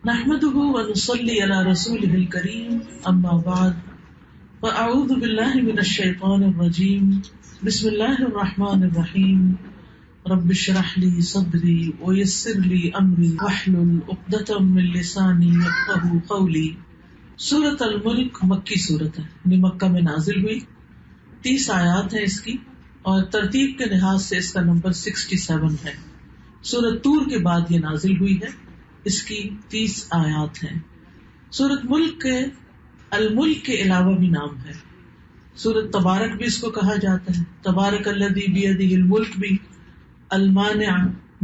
نحمده ونصلي على رسوله الكريم اما بعد فاعوذ بالله من الشيطان الرجيم بسم الله الرحمن الرحيم رب اشرح لي صدري ويسر لي امري واحلل عقدة من لساني يفقهوا قولي۔ سورۃ الملک مکی سورت ہے، یعنی مکہ میں نازل ہوئی، 30 آیات ہیں اس کی، اور ترتیب کے لحاظ سے اس کا نمبر 67 ہے۔ سورۃ طور کے بعد یہ نازل ہوئی ہے، اس کی 30 آیات ہیں۔ سورۃ ملک کے الملک کے علاوہ بھی نام ہے، سورۃ تبارک بھی اس کو کہا جاتا ہے، تبارک الذی بیدہ الملک بھی، المانع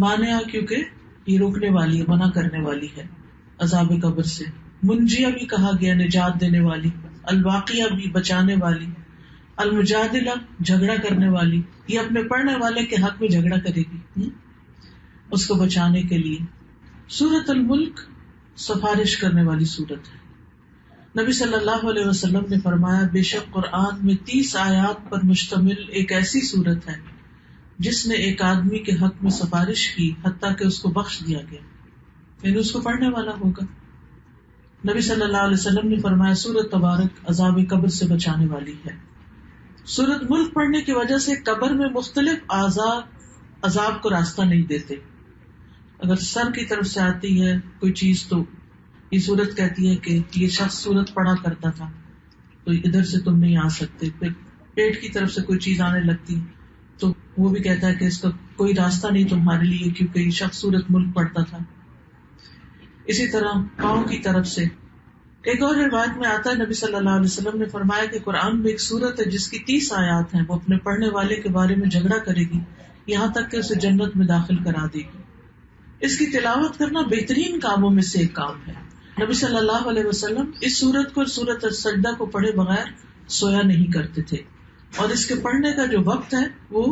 مانع کیونکہ یہ روکنے والی ہے، منع کرنے والی ہے عذاب قبر سے، منجیہ بھی کہا گیا نجات دینے والی، الواقیہ بھی بچانے والی، المجادلہ جھگڑا کرنے والی، یہ اپنے پڑھنے والے کے حق میں جھگڑا کرے گی اس کو بچانے کے لیے۔ سورۃ الملک سفارش کرنے والی سورت ہے۔ نبی صلی اللہ علیہ وسلم نے فرمایا، بے شک قرآن میں 30 آیات پر مشتمل ایک ایسی سورت ہے جس نے ایک آدمی کے حق میں سفارش کی حتیٰ کہ اس کو بخش دیا گیا، یعنی اس کو پڑھنے والا ہوگا۔ نبی صلی اللہ علیہ وسلم نے فرمایا، سورۃ تبارک عذاب قبر سے بچانے والی ہے۔ سورۃ ملک پڑھنے کی وجہ سے قبر میں مختلف عذاب کو راستہ نہیں دیتے۔ اگر سر کی طرف سے آتی ہے کوئی چیز تو یہ سورت کہتی ہے کہ یہ شخص سورت پڑھا کرتا تھا تو ادھر سے تم نہیں آ سکتے۔ پھر پیٹ کی طرف سے کوئی چیز آنے لگتی تو وہ بھی کہتا ہے کہ اس کا کوئی راستہ نہیں تمہارے لیے کیونکہ یہ شخص سورت ملک پڑھتا تھا۔ اسی طرح پاؤں کی طرف سے ایک اور روایت میں آتا ہے، نبی صلی اللہ علیہ وسلم نے فرمایا کہ قرآن میں ایک سورت ہے جس کی 30 آیات ہیں، وہ اپنے پڑھنے والے کے بارے میں جھگڑا کرے گی یہاں تک کہ اسے جنت میں داخل کرا دے گی۔ اس کی تلاوت کرنا بہترین کاموں میں سے ایک کام ہے۔ نبی صلی اللہ علیہ وسلم اس سورت کو اور سورۃ السجدہ کو پڑھے بغیر سویا نہیں کرتے تھے، اور اس کے پڑھنے کا جو وقت ہے وہ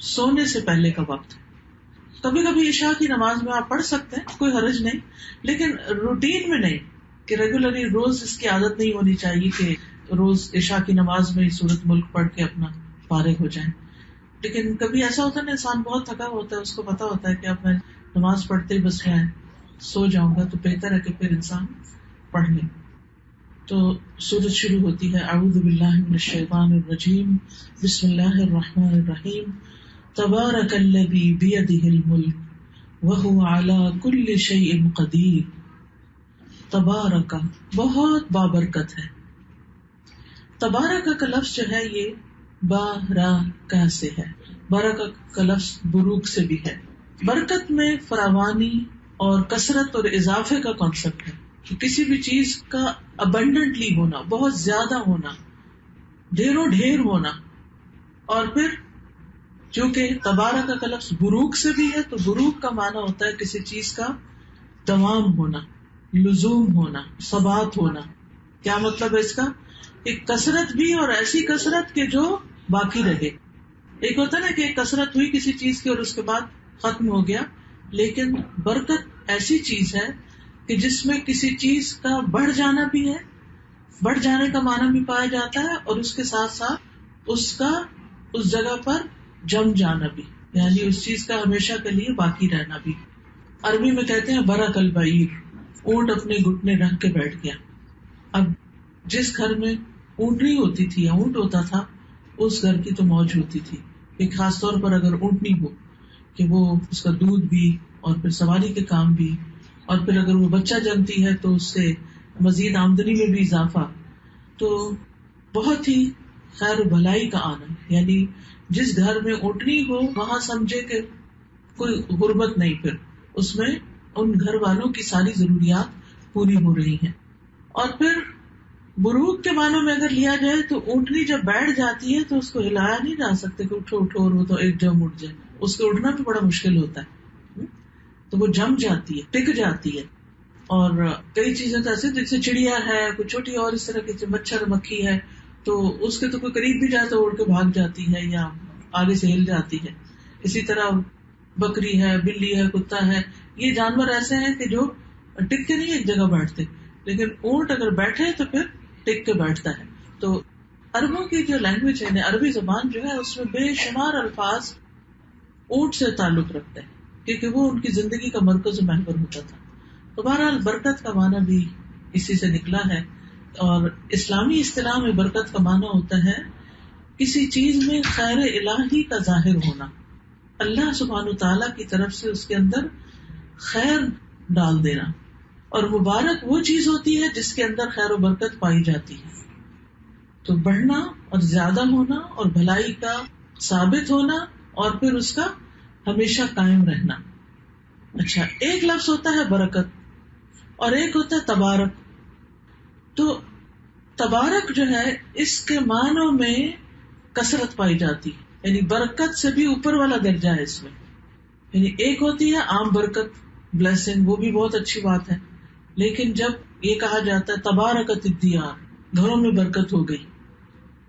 سونے سے پہلے کا وقت ہے۔ کبھی کبھی عشاء کی نماز میں آپ پڑھ سکتے ہیں، کوئی حرج نہیں، لیکن روٹین میں نہیں کہ ریگولرلی روز اس کی عادت نہیں ہونی چاہیے کہ روز عشاء کی نماز میں سورۃ ملک پڑھ کے اپنا فارغ ہو جائیں۔ لیکن کبھی ایسا ہوتا ہے نا، انسان بہت تھکا ہوتا ہے، اس کو پتا ہوتا ہے کہ اب میں نماز پڑھتے ہی بس میں سو جاؤں گا، تو بہتر ہے کہ پھر انسان پڑھ لے۔ تو سورت شروع ہوتی ہے، اعوذ باللہ من الشیطان الرجیم، بسم اللہ الرحمن الرحیم، تبارک الذی بیدہ الملک وہو علی کل شیء قدیر۔ تبارک بہت بابرکت ہے۔ تبارک کا لفظ جو ہے یہ بارکہ سے ہے، برکہ کا لفظ بروک سے بھی ہے۔ برکت میں فراوانی اور کثرت اور اضافے کا کانسیپٹ ہے کہ کسی بھی چیز کا ابنڈنٹلی ہونا، بہت زیادہ ہونا، ڈھیروں ڈھیر ہونا۔ اور پھر چونکہ تبارک کا لفظ بروک سے بھی ہے تو بروک کا معنی ہوتا ہے کسی چیز کا تمام ہونا، لزوم ہونا، ثبات ہونا۔ کیا مطلب ہے اس کا؟ ایک کثرت بھی، اور ایسی کثرت کہ جو باقی رہے۔ ایک ہوتا ہے نا کہ ایک کثرت ہوئی کسی چیز کی اور اس کے بعد ختم ہو گیا، لیکن برکت ایسی چیز ہے کہ جس میں کسی چیز کا بڑھ جانا بھی ہے، بڑھ جانے کا معنی بھی پایا جاتا ہے، اور اس کے ساتھ ساتھ اس کا اس جگہ پر جم جانا بھی، یعنی اس چیز کا ہمیشہ کے لیے باقی رہنا بھی۔ عربی میں کہتے ہیں برک البعیر، اونٹ اپنے گھٹنے رکھ کے بیٹھ گیا۔ اب جس گھر میں اونٹنی ہوتی تھی یا اونٹ ہوتا تھا، اس گھر کی تو موج ہوتی تھی، ایک خاص طور پر اگر اونٹنی ہو کہ وہ اس کا دودھ بھی اور پھر سواری کے کام بھی، اور پھر اگر وہ بچہ جنمتی ہے تو اس سے مزید آمدنی میں بھی اضافہ، تو بہت ہی خیر و بھلائی کا آنا۔ یعنی جس گھر میں اونٹنی ہو وہاں سمجھے کہ کوئی غربت نہیں، پھر اس میں ان گھر والوں کی ساری ضروریات پوری ہو رہی ہیں۔ اور پھر بروک کے معنوں میں اگر لیا جائے تو اونٹنی جب بیٹھ جاتی ہے تو اس کو ہلایا نہیں جا سکتے کہ اٹھو اٹھو، اور وہ تو ایک جم اٹھ جائے، اس کے اٹھنا بھی بڑا مشکل ہوتا ہے، تو وہ جم جاتی ہے، ٹک جاتی ہے۔ اور کئی چیزیں تو ایسے جیسے چڑیا ہے، کوئی چھوٹی اور اس طرح کی مچھر مکھی ہے، تو اس کے تو کوئی قریب بھی جائے تو اڑ کے بھاگ جاتی ہے یا آگے سے ہل جاتی ہے۔ اسی طرح بکری ہے، بلی ہے، کتا ہے، یہ جانور ایسے ہیں کہ جو ٹک کے نہیں ایک جگہ بیٹھتے، لیکن اونٹ اگر بیٹھے تو پھر ٹک کے بیٹھتا ہے۔ تو عربوں کی جو لینگویج ہے، عربی زبان جو ہے، اس میں بے شمار الفاظ اونٹ سے تعلق رکھتے ہیں کیونکہ وہ ان کی زندگی کا مرکز و محور ہوتا تھا۔ تو بہرحال برکت کا معنی بھی اسی سے نکلا ہے. اور اسلامی اصطلاح میں برکت کا معنی ہوتا ہے کسی چیز میں خیر الہی کا ظاہر ہونا، اللہ سبحانہ وتعالیٰ کی طرف سے اس کے اندر خیر ڈال دینا. اور مبارک وہ چیز ہوتی ہے جس کے اندر خیر و برکت پائی جاتی ہے. تو بڑھنا اور زیادہ ہونا اور بھلائی کا ثابت ہونا اور پھر اس کا ہمیشہ قائم رہنا. اچھا، ایک لفظ ہوتا ہے برکت اور ایک ہوتا ہے تبارک. تو تبارک جو ہے اس کے معنوں میں کثرت پائی جاتی ہے، یعنی برکت سے بھی اوپر والا درجہ ہے اس میں. یعنی ایک ہوتی ہے عام برکت، بلیسنگ، وہ بھی بہت اچھی بات ہے. لیکن جب یہ کہا جاتا ہے تبارکت الدیار، گھروں میں برکت ہو گئی،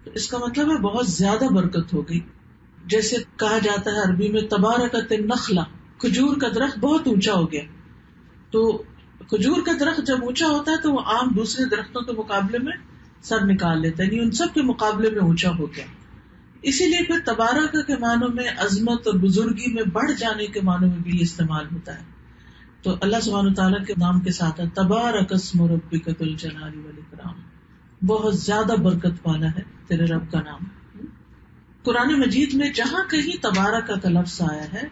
تو اس کا مطلب ہے بہت زیادہ برکت ہو گئی. جیسے کہا جاتا ہے عربی میں تبارکت النخلہ، کھجور کا درخت بہت اونچا ہو گیا. تو کھجور کا درخت جب اونچا ہوتا ہے تو وہ عام دوسرے درختوں کے مقابلے میں سر نکال لیتا ہے، یعنی ان سب کے مقابلے میں اونچا ہو گیا. اسی لیے پھر تبارک کے معنوں میں عظمت اور بزرگی میں بڑھ جانے کے معنوں میں بھی استعمال ہوتا ہے. تو اللہ سبحانہ وتعالیٰ کے نام کے ساتھ ہے تبارک اسم ربک ذو الجلال والاکرام، بہت زیادہ برکت والا ہے تیرے رب کا نام. قرآن مجید میں جہاں کہیں تبارک کا لفظ آیا ہے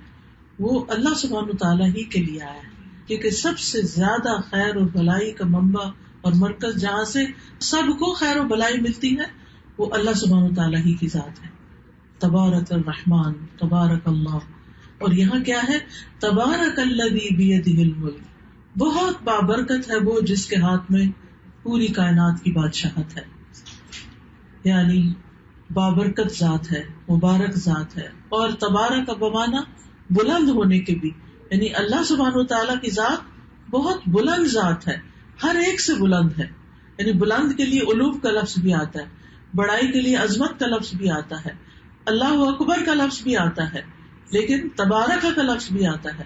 وہ اللہ سبحانہ وتعالیٰ ہی کے لیے آیا ہے، کیونکہ سب سے زیادہ خیر اور بھلائی کا منبع اور مرکز جہاں سے سب کو خیر و بھلائی ملتی ہے وہ اللہ سبحانہ وتعالیٰ ہی کی ذات ہے. تبارک الرحمن، تبارک اللہ. اور یہاں کیا ہے؟ تبارک الذی بیدہ الملک، بہت بابرکت ہے وہ جس کے ہاتھ میں پوری کائنات کی بادشاہت ہے. یعنی بابرکت ذات ہے، مبارک ذات ہے. اور تبارک بمانا بلند ہونے کے بھی، یعنی اللہ سبحانہ وتعالیٰ کی ذات بہت بلند ذات ہے، ہر ایک سے بلند ہے. یعنی بلند کے لیے علو کا لفظ بھی آتا ہے، بڑائی کے لیے عظمت کا لفظ بھی آتا ہے، اللہ اکبر کا لفظ بھی آتا ہے، لیکن تبارک کا لفظ بھی آتا ہے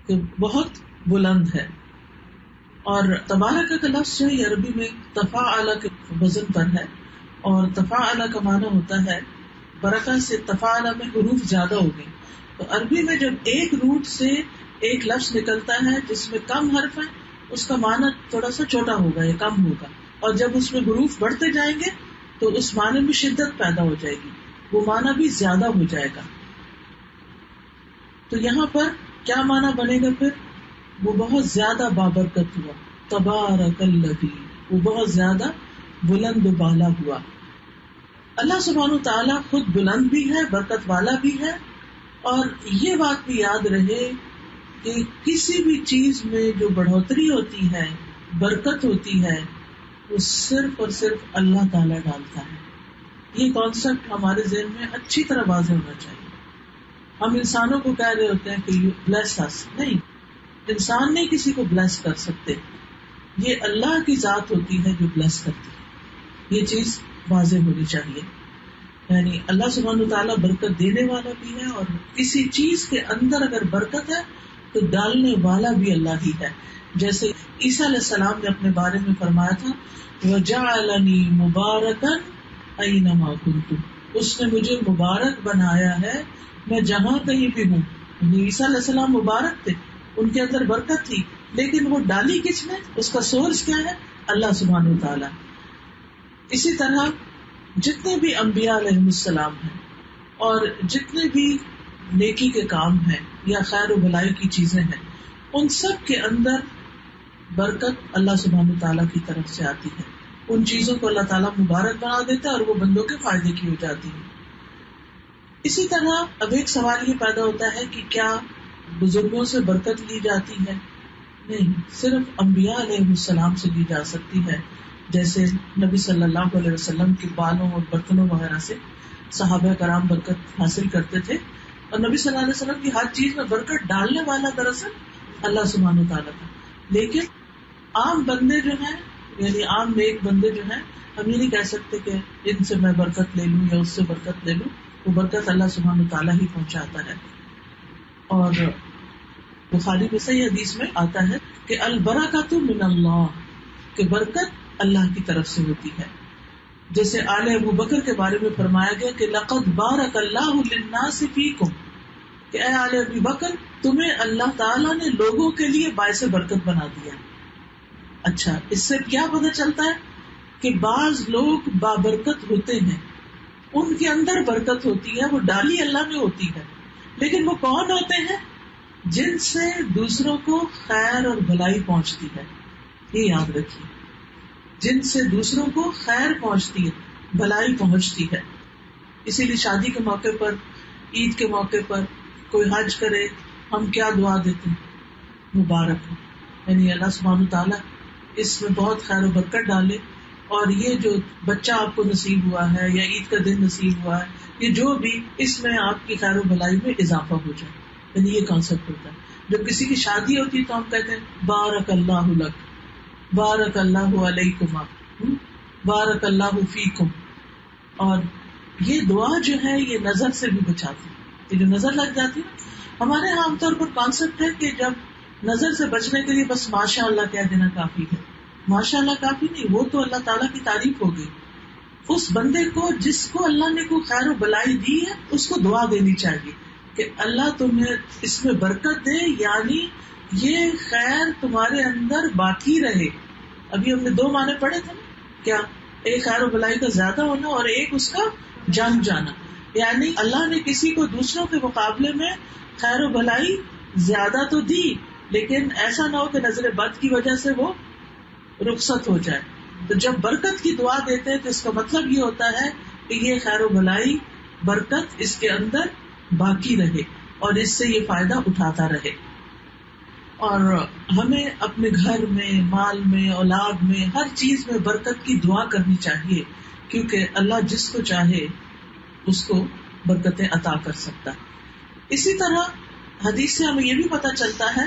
کہ بہت بلند ہے. اور تبارک کا لفظ جو ہے عربی میں تفاعل کے وزن پر ہے، اور تفاعل کا معنی ہوتا ہے برکت سے تفاعل میں حروف زیادہ ہو گئے. تو عربی میں جب ایک روٹ سے ایک لفظ نکلتا ہے جس میں کم حرف ہے اس کا معنی تھوڑا سا چھوٹا ہوگا یا کم ہوگا، اور جب اس میں حروف بڑھتے جائیں گے تو اس معنی میں شدت پیدا ہو جائے گی، وہ معنی بھی زیادہ ہو جائے گا. تو یہاں پر کیا معنی بنے گا پھر؟ وہ بہت زیادہ بابرکت ہوا، تبارک الذی، وہ بہت زیادہ بلند و بالا ہوا. اللہ سبحانہ تعالیٰ خود بلند بھی ہے، برکت والا بھی ہے. اور یہ بات بھی یاد رہے کہ کسی بھی چیز میں جو بڑھوتری ہوتی ہے، برکت ہوتی ہے، وہ صرف اور صرف اللہ تعالیٰ ڈالتا ہے. یہ کانسیپٹ ہمارے ذہن میں اچھی طرح واضح ہونا چاہیے. ہم انسانوں کو کہہ رہے ہوتے ہیں کہ یو بلیس اس، نہیں، انسان نہیں کسی کو بلیس کر سکتے، یہ اللہ کی ذات ہوتی ہے جو بلیس کرتی ہے. یہ چیز واضح ہونی چاہیے. یعنی اللہ سبحانہ وتعالیٰ برکت دینے والا بھی ہے، اور کسی چیز کے اندر اگر برکت ہے تو ڈالنے والا بھی اللہ ہی ہے. جیسے عیسیٰ علیہ السلام نے اپنے بارے میں فرمایا تھا وَجَعَلَنِي مُبَارَكًا أَيْنَمَا كُنتُ، اس نے مجھے مبارک بنایا ہے میں جہاں کہیں بھی ہوں. عیسیٰ علیہ السلام مبارک تھے، ان کے اندر برکت تھی، لیکن وہ ڈالی کس نے؟ اس کا سورس کیا ہے؟ اللہ سبحانہ وتعالیٰ. اسی طرح جتنے بھی انبیاء علیہ السلام ہیں اور جتنے بھی نیکی کے کام ہیں یا خیر و بھلائی کی چیزیں ہیں، ان سب کے اندر برکت اللہ سبحانہ وتعالیٰ کی طرف سے آتی ہے. ان چیزوں کو اللہ تعالیٰ مبارک بنا دیتا ہے اور وہ بندوں کے فائدے کی ہو جاتی ہے. اسی طرح اب ایک سوال یہ پیدا ہوتا ہے کہ کیا بزرگوں سے برکت لی جاتی ہے؟ نہیں، صرف انبیاء علیہ السلام سے لی جا سکتی ہے. جیسے نبی صلی اللہ علیہ وسلم کے بالوں اور برتنوں وغیرہ سے صحابہ کرام برکت حاصل کرتے تھے، اور نبی صلی اللہ علیہ وسلم کی ہر چیز میں برکت ڈالنے والا دراصل اللہ سبحانہ تعالیٰ تھا. لیکن عام بندے جو ہیں، یعنی عام نیک بندے جو ہیں، ہم یہ نہیں کہہ سکتے کہ ان سے میں برکت لے لوں یا اس سے برکت لے لوں. وہ برکت اللہ سبحانہ تعالیٰ ہی پہنچاتا ہے. اور بخاری میں صحیح حدیث میں آتا ہے کہ البرکۃ من اللہ، کہ برکت اللہ کی طرف سے ہوتی ہے. جیسے آل ابو بکر کے بارے میں فرمایا گیا کہ لقد بارک اللہ للناس فیکم، کہ اے آل ابو بکر تمہیں اللہ تعالیٰ نے لوگوں کے لیے باعث برکت بنا دیا. اچھا، اس سے کیا پتہ چلتا ہے کہ بعض لوگ بابرکت ہوتے ہیں، ان کے اندر برکت ہوتی ہے، وہ ڈالی اللہ میں ہوتی ہے، لیکن وہ کون ہوتے ہیں؟ جن سے دوسروں کو خیر اور بھلائی پہنچتی ہے. یہ یاد رکھیے، جن سے دوسروں کو خیر پہنچتی ہے، بھلائی پہنچتی ہے. اسی لیے شادی کے موقع پر، عید کے موقع پر کوئی حج کرے، ہم کیا دعا دیتے ہیں؟ مبارک ہو، یعنی اللہ سبحانہ تعالیٰ اس میں بہت خیر و برکت ڈالے، اور یہ جو بچہ آپ کو نصیب ہوا ہے یا عید کا دن نصیب ہوا ہے، یہ جو بھی، اس میں آپ کی خیر و بھلائی میں اضافہ ہو جائے. یعنی یہ کانسیپٹ ہوتا ہے. جب کسی کی شادی ہوتی ہے تو ہم کہتے ہیں بارک اللہ لک، بارک اللہ علیکما، بارک اللہ فیکم. اور یہ دعا جو ہے یہ نظر سے بھی بچاتی ہے. یہ جو نظر لگ جاتی ہے، ہمارے یہاں عام طور پر کانسیپٹ ہے کہ جب نظر سے بچنے کے لیے بس ماشاء اللہ کہہ دینا کافی ہے. ماشاء اللہ کافی نہیں، وہ تو اللہ تعالیٰ کی تعریف ہو گئی. اس بندے کو جس کو اللہ نے کوئی خیر و بلائی دی ہے، اس کو دعا دینی چاہیے کہ اللہ تمہیں اس میں برکت دے، یعنی یہ خیر تمہارے اندر باقی رہے. ابھی ہم نے دو معنی پڑھے تھے نا، کیا؟ ایک خیر و بلائی کا زیادہ ہونا اور ایک اس کا جم جانا. یعنی اللہ نے کسی کو دوسروں کے مقابلے میں خیر و بلائی زیادہ تو دی، لیکن ایسا نہ ہو کہ نظر بد کی وجہ سے وہ رخصت ہو جائے. تو جب برکت کی دعا دیتے ہیں تو اس کا مطلب یہ ہوتا ہے کہ یہ خیر و بلائی، برکت اس کے اندر باقی رہے اور اس سے یہ فائدہ اٹھاتا رہے. اور ہمیں اپنے گھر میں، مال میں، اولاد میں، ہر چیز میں برکت کی دعا کرنی چاہیے، کیونکہ اللہ جس کو چاہے اس کو برکتیں عطا کر سکتا ہے. اسی طرح حدیث سے ہمیں یہ بھی پتہ چلتا ہے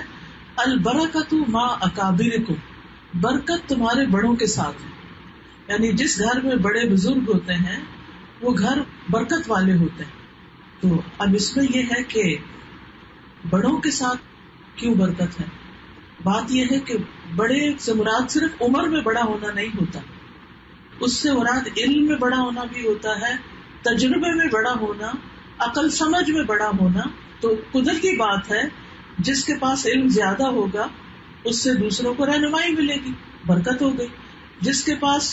البرکۃ مع اکابرکم، برکت تمہارے بڑوں کے ساتھ ہے. یعنی جس گھر میں بڑے بزرگ ہوتے ہیں وہ گھر برکت والے ہوتے ہیں. تو اب اس میں یہ ہے کہ بڑوں کے ساتھ کیوں برکت ہے؟ بات یہ ہے کہ بڑے سے مراد صرف عمر میں بڑا ہونا نہیں ہوتا، اس سے مراد علم میں بڑا ہونا بھی ہوتا ہے، تجربے میں بڑا ہونا، عقل سمجھ میں بڑا ہونا. تو قدرتی بات ہے، جس کے پاس علم زیادہ ہوگا اس سے دوسروں کو رہنمائی ملے گی، برکت ہو گئی. جس کے پاس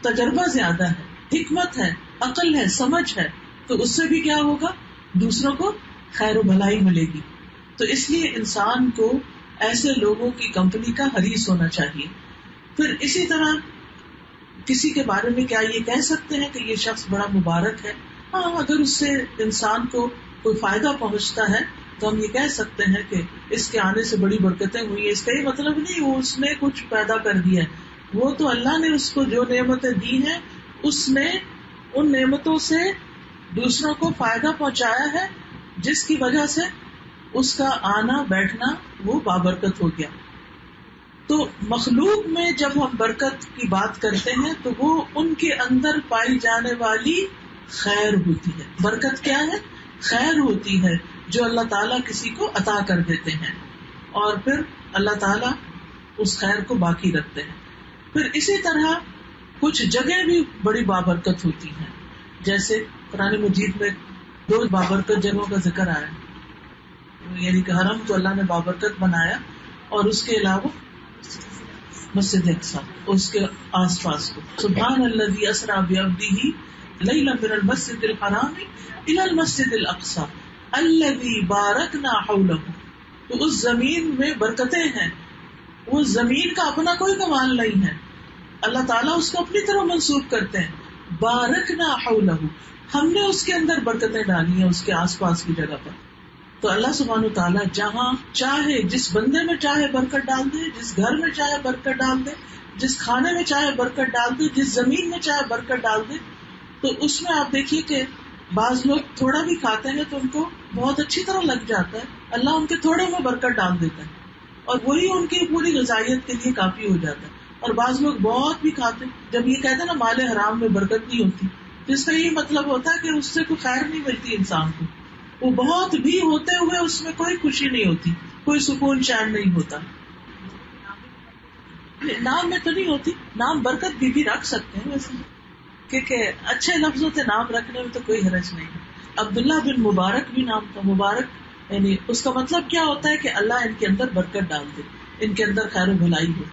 تجربہ زیادہ ہے، حکمت ہے، عقل ہے، سمجھ ہے، تو اس سے بھی کیا ہوگا؟ دوسروں کو خیر و بھلائی ملے گی. تو اس لیے انسان کو ایسے لوگوں کی کمپنی کا حریص ہونا چاہیے. پھر اسی طرح کسی کے بارے میں کیا یہ کہہ سکتے ہیں کہ یہ شخص بڑا مبارک ہے؟ ہاں، اگر اس سے انسان کو کوئی فائدہ پہنچتا ہے تو ہم یہ کہہ سکتے ہیں کہ اس کے آنے سے بڑی برکتیں ہوئی ہیں. اس کا یہ مطلب نہیں وہ اس نے کچھ پیدا کر دیا ہے، وہ تو اللہ نے اس کو جو نعمتیں دی ہیں اس نے ان نعمتوں سے دوسروں کو فائدہ پہنچایا ہے، جس کی وجہ سے اس کا آنا بیٹھنا وہ بابرکت ہو گیا. تو مخلوق میں جب ہم برکت کی بات کرتے ہیں تو وہ ان کے اندر پائی جانے والی خیر ہوتی ہے. برکت کیا ہے؟ خیر ہوتی ہے جو اللہ تعالیٰ کسی کو عطا کر دیتے ہیں اور پھر اللہ تعالیٰ اس خیر کو باقی رکھتے ہیں. پھر اسی طرح کچھ جگہ بھی بڑی بابرکت ہوتی ہیں، جیسے قرآن مجید میں 2 بابرکت جگہوں کا ذکر آیا، یعنی کہ حرم تو اللہ نے بابرکت بنایا اور اس کے علاوہ مسجد اقصی اور اس کے آس پاس کو. سبحان الذی اسری بعبدہ لیلا من المسجد الحرام الی المسجد الاقصی الذی بارکنا حولہ. تو اس زمین میں برکتیں ہیں، وہ زمین کا اپنا کوئی کمال نہیں ہے، اللہ تعالیٰ اس کو اپنی طرح منسوب کرتے ہیں. بارکنا حولہ، ہم نے اس کے اندر برکتیں ڈالی ہیں اس کے آس پاس کی جگہ پر. تو اللہ سبحانہ و تعالیٰ جہاں چاہے، جس بندے میں چاہے برکت ڈال دے، جس گھر میں چاہے برکت ڈال دے، جس کھانے میں چاہے برکت ڈال دے، جس زمین میں چاہے برکت ڈال دے. تو اس میں آپ دیکھیے کہ بعض لوگ تھوڑا بھی کھاتے ہیں تو ان کو بہت اچھی طرح لگ جاتا ہے، اللہ ان کے تھوڑے میں برکت ڈال دیتا ہے اور وہی ان کی پوری غذائیت کے لیے کافی ہو جاتا ہے. اور بعض لوگ بہت بھی کھاتے ہیں. جب یہ کہتے ہیں نا مال حرام میں برکت نہیں ہوتی، تو اس کا یہ مطلب ہوتا ہے کہ اس سے کوئی خیر نہیں ملتی انسان کو. وہ بہت بھی ہوتے ہوئے اس میں کوئی خوشی نہیں ہوتی، کوئی سکون چین نہیں ہوتا. نام میں تو نہیں ہوتی، نام برکت بھی رکھ سکتے ہیں ویسے، کیونکہ اچھے لفظوں سے نام رکھنے میں تو کوئی حرج نہیں. عبداللہ بن مبارک بھی نام تھا. مبارک یعنی اس کا مطلب کیا ہوتا ہے کہ اللہ ان کے اندر برکت ڈال دے، ان کے اندر خیر و بھلائی ہو.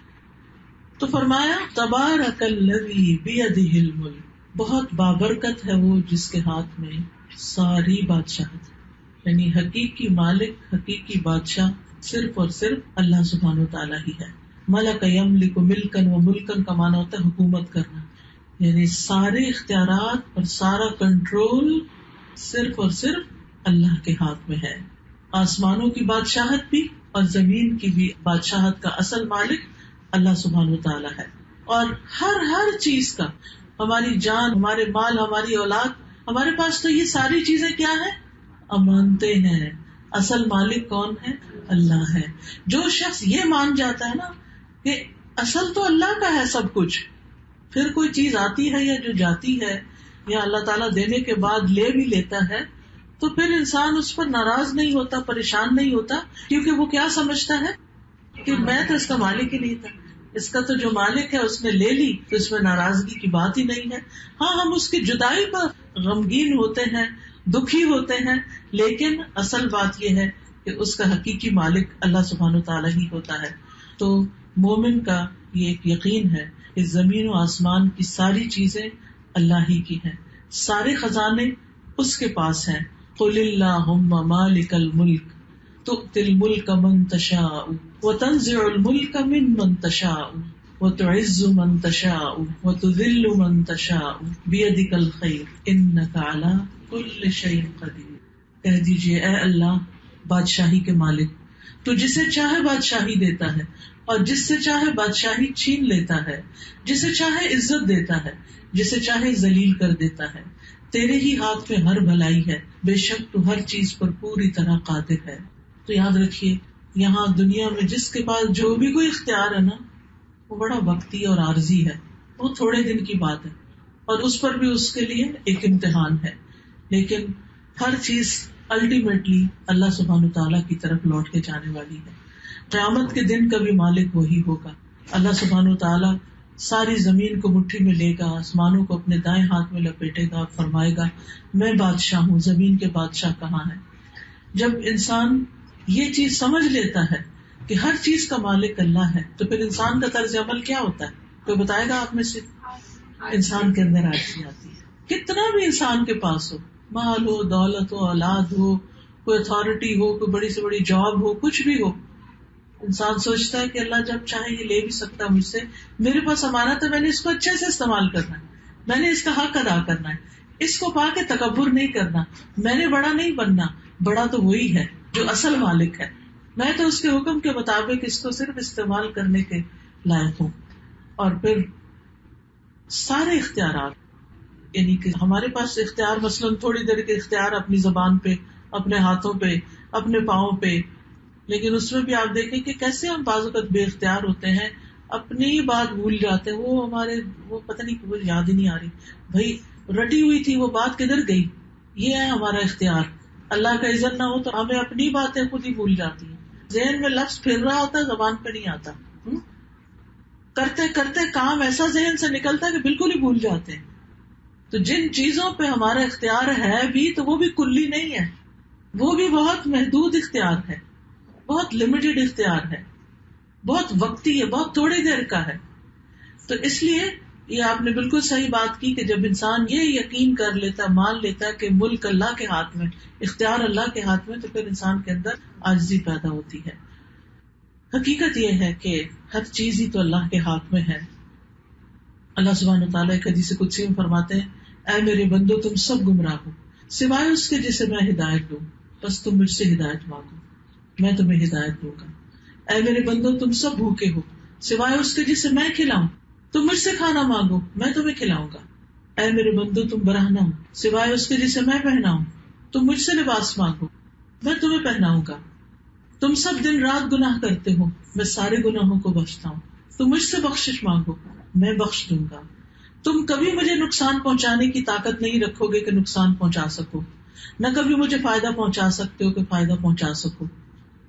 تو فرمایا تبارک الذی بیدہ الملک، بہت بابرکت ہے وہ جس کے ہاتھ میں ساری بادشاہت، یعنی حقیقی مالک، حقیقی بادشاہ صرف اور صرف اللہ سبحانہ و تعالیٰ ہی ہے. ملک یملک ملکن و ملکن کا معنی ہوتا ہے حکومت کرنا، یعنی سارے اختیارات اور سارا کنٹرول صرف اور صرف اللہ کے ہاتھ میں ہے. آسمانوں کی بادشاہت بھی اور زمین کی بھی بادشاہت کا اصل مالک اللہ سبحانہ و تعالیٰ ہے. اور ہر چیز کا، ہماری جان، ہمارے مال، ہماری اولاد، ہمارے پاس تو یہ ساری چیزیں کیا ہیں؟ امانتیں ہیں. اصل مالک کون ہے؟ اللہ ہے. جو شخص یہ مان جاتا ہے نا کہ اصل تو اللہ کا ہے سب کچھ، پھر کوئی چیز آتی ہے یا جو جاتی ہے یا اللہ تعالیٰ دینے کے بعد لے بھی لیتا ہے، تو پھر انسان اس پر ناراض نہیں ہوتا، پریشان نہیں ہوتا، کیونکہ وہ کیا سمجھتا ہے کہ میں تو اس کا مالک ہی نہیں تھا، اس کا تو جو مالک ہے اس نے لے لی، تو اس میں ناراضگی کی بات ہی نہیں ہے. ہاں ہم اس کی جدائی پر غمگین ہوتے ہیں، دکھی ہوتے ہیں، لیکن اصل بات یہ ہے کہ اس کا حقیقی مالک اللہ سبحانہ تعالیٰ ہی ہوتا ہے. تو مومن کا یہ ایک یقین ہے کہ زمین و آسمان کی ساری چیزیں اللہ ہی کی ہیں، سارے خزانے اس کے پاس ہیں. قل اللہم مالک الملک تؤتی الملک من تشاء وتنزع الملک ممن تشاء وتعز من تشاء وتذل من تشاء بیدک الخیر انک علی کل شیء قدیر. کہہ دیجئے اے اللہ بادشاہی کے مالک، تو جسے چاہے بادشاہی دیتا ہے اور جس سے چاہے بادشاہی چھین لیتا ہے، جسے چاہے عزت دیتا ہے، جسے چاہے ذلیل کر دیتا ہے. تیرے ہی ہاتھ میں ہر بھلائی ہے، بے شک تو ہر چیز پر پوری طرح قادر ہے. تو یاد رکھیے یہاں دنیا میں جس کے پاس جو بھی کوئی اختیار ہے نا، وہ بڑا وقتی اور عارضی ہے، وہ تھوڑے دن کی بات ہے اور اس پر بھی اس کے لیے ایک امتحان ہے. لیکن ہر چیز الٹیمیٹلی اللہ سبحانہ تعالیٰ کی طرف لوٹ کے جانے والی ہے. قیامت کے دن کا بھی مالک وہی ہوگا. اللہ سبحانہ تعالیٰ ساری زمین کو مٹھی میں لے گا، آسمانوں کو اپنے دائیں ہاتھ میں لپیٹے گا، فرمائے گا میں بادشاہ ہوں، زمین کے بادشاہ کہاں ہیں. جب انسان یہ چیز سمجھ لیتا ہے کہ ہر چیز کا مالک اللہ ہے، تو پھر انسان کا طرز عمل کیا ہوتا ہے؟ کوئی بتائے گا آپ میں سے؟ انسان کے اندر عاجزی آتی ہے. کتنا بھی انسان کے پاس ہو، مال ہو، دولت ہو، اولاد ہو، کوئی اتھارٹی ہو، کوئی بڑی سے بڑی جاب ہو، کچھ بھی ہو، انسان سوچتا ہے کہ اللہ جب چاہے یہ لے بھی سکتا ہے مجھ سے، میرے پاس امانت ہے، میں نے اس کو اچھے سے استعمال کرنا ہے، میں نے اس کا حق ادا کرنا ہے، اس کو پا کے تکبر نہیں کرنا، میں نے بڑا نہیں بننا، بڑا تو وہی ہے جو اصل مالک ہے، میں تو اس کے حکم کے مطابق اس کو صرف استعمال کرنے کے لائق ہوں. اور پھر سارے اختیارات، یعنی کہ ہمارے پاس اختیار مثلاً تھوڑی دیر کے اختیار اپنی زبان پہ، اپنے ہاتھوں پہ، اپنے پاؤں پہ، لیکن اس میں بھی آپ دیکھیں کہ کیسے ہم بعض اوقات بے اختیار ہوتے ہیں، اپنی بات بھول جاتے ہیں، وہ پتہ نہیں وہ یاد ہی نہیں آ رہی، بھائی رٹی ہوئی تھی وہ بات کدھر گئی. یہ ہے ہمارا اختیار. اللہ کا اذن نہ ہو تو ہمیں اپنی باتیں خود ہی بھول جاتی ہیں، ذہن میں لفظ پھر رہا ہوتا ہے، زبان پہ نہیں آتا، کرتے کرتے کام ایسا ذہن سے نکلتا ہے کہ بالکل ہی بھول جاتے ہیں. تو جن چیزوں پہ ہمارا اختیار ہے بھی، تو وہ بھی کلی نہیں ہے، وہ بھی بہت محدود اختیار ہے، بہت لمیٹڈ اختیار ہے، بہت وقتی ہے، بہت تھوڑی دیر کا ہے. تو اس لیے یہ آپ نے بالکل صحیح بات کی کہ جب انسان یہ یقین کر لیتا، مان لیتا کہ ملک اللہ کے ہاتھ میں، اختیار اللہ کے ہاتھ میں، تو پھر انسان کے اندر عاجزی پیدا ہوتی ہے. حقیقت یہ ہے کہ ہر چیز ہی تو اللہ کے ہاتھ میں ہے. اللہ سبحانہ تعالیٰ ایک حدیث قدسی میں فرماتے ہیں اے میرے بندو تم سب گمراہ ہو سوائے اس کے جسے میں ہدایت دوں، بس تم مجھ سے ہدایت مانگو میں تمہیں ہدایت دوں گا. اے میرے بندو تم سب بھوکے ہو سوائے اس کے جسے میں کھلاؤں، تم مجھ سے کھانا مانگو میں تمہیں کھلاؤں گا. اے میرے بندو تم برہنہ ہو سوائے اس کے جسے میں پہناؤں، تم مجھ سے لباس مانگو میں تمہیں پہناؤں گا. تم سب دن رات گناہ کرتے ہو میں سارے گناہوں کو بخشتا ہوں، تم مجھ سے بخشش مانگو میں بخش دوں گا. تم کبھی مجھے نقصان پہنچانے کی طاقت نہیں رکھو گے کہ نقصان پہنچا سکو، نہ کبھی مجھے فائدہ پہنچا سکتے ہو کہ فائدہ پہنچا سکو.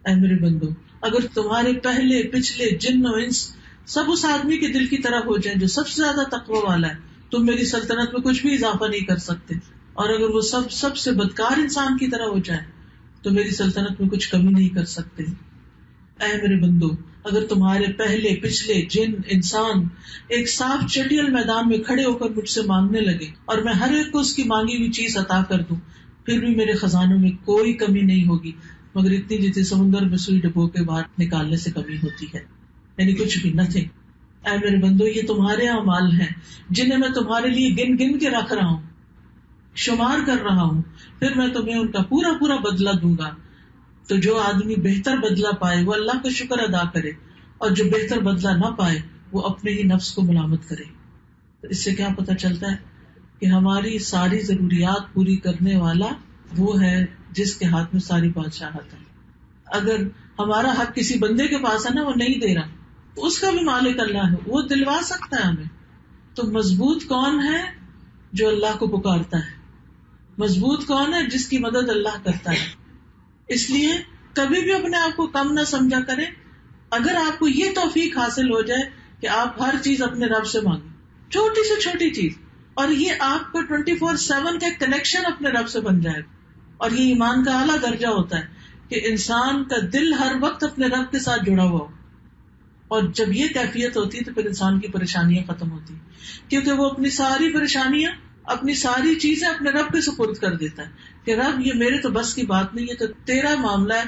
اے میرے بندو اگر تمہارے پہلے پچھلے جن و انس سب اس آدمی کے دل کی طرح ہو جائیں جو سب سے زیادہ تقوی والا ہے، تم میری سلطنت میں کچھ بھی اضافہ نہیں کر سکتے. اور اگر وہ سب سے بدکار انسان کی طرح ہو جائیں تو میری سلطنت میں کچھ کمی نہیں کر سکتے. اے میرے بندو، اگر تمہارے پہلے پچھلے جن انسان ایک صاف چٹیل میدان میں کھڑے ہو کر مجھ سے مانگنے لگے اور میں ہر ایک کو اس کی مانگی ہوئی چیز عطا کر دوں، پھر بھی میرے خزانوں میں کوئی کمی نہیں ہوگی مگر اتنی جتنی سمندر میں سوئی ڈبو کے باہر نکالنے سے کمی ہوتی ہے، یعنی کچھ بھی نتھنگ. اے میرے بندو، یہ تمہارے اعمال ہیں جنہیں میں تمہارے لیے گن گن کے رکھ رہا ہوں، شمار کر رہا ہوں، پھر میں تمہیں ان کا پورا پورا بدلہ دوں گا. تو جو آدمی بہتر بدلہ پائے وہ اللہ کا شکر ادا کرے، اور جو بہتر بدلہ نہ پائے وہ اپنے ہی نفس کو ملامت کرے. تو اس سے کیا پتہ چلتا ہے کہ ہماری ساری ضروریات پوری کرنے والا وہ ہے جس کے ہاتھ میں ساری بادشاہت ہے. اگر ہمارا حق کسی بندے کے پاس ہے نا، وہ نہیں دے رہا، تو اس کا بھی مالک اللہ ہے، وہ دلوا سکتا ہے ہمیں. تو مضبوط کون ہے؟ جو اللہ کو پکارتا ہے. مضبوط کون ہے؟ جس کی مدد اللہ کرتا ہے. اس لیے کبھی بھی اپنے آپ کو کم نہ سمجھا کریں. اگر آپ کو یہ توفیق حاصل ہو جائے کہ آپ ہر چیز اپنے رب سے مانگیں، چھوٹی سے چھوٹی چیز، اور یہ آپ کا 24/7 کا کنیکشن اپنے رب سے بن جائے. اور یہ ایمان کا اعلیٰ درجہ ہوتا ہے کہ انسان کا دل ہر وقت اپنے رب کے ساتھ جڑا ہوا ہو. اور جب یہ کیفیت ہوتی ہے تو پھر انسان کی پریشانیاں ختم ہوتی ہیں، کیونکہ وہ اپنی ساری پریشانیاں، اپنی ساری چیزیں اپنے رب کے سپرد کر دیتا ہے کہ رب یہ میرے تو بس کی بات نہیں ہے، تو تیرا معاملہ ہے،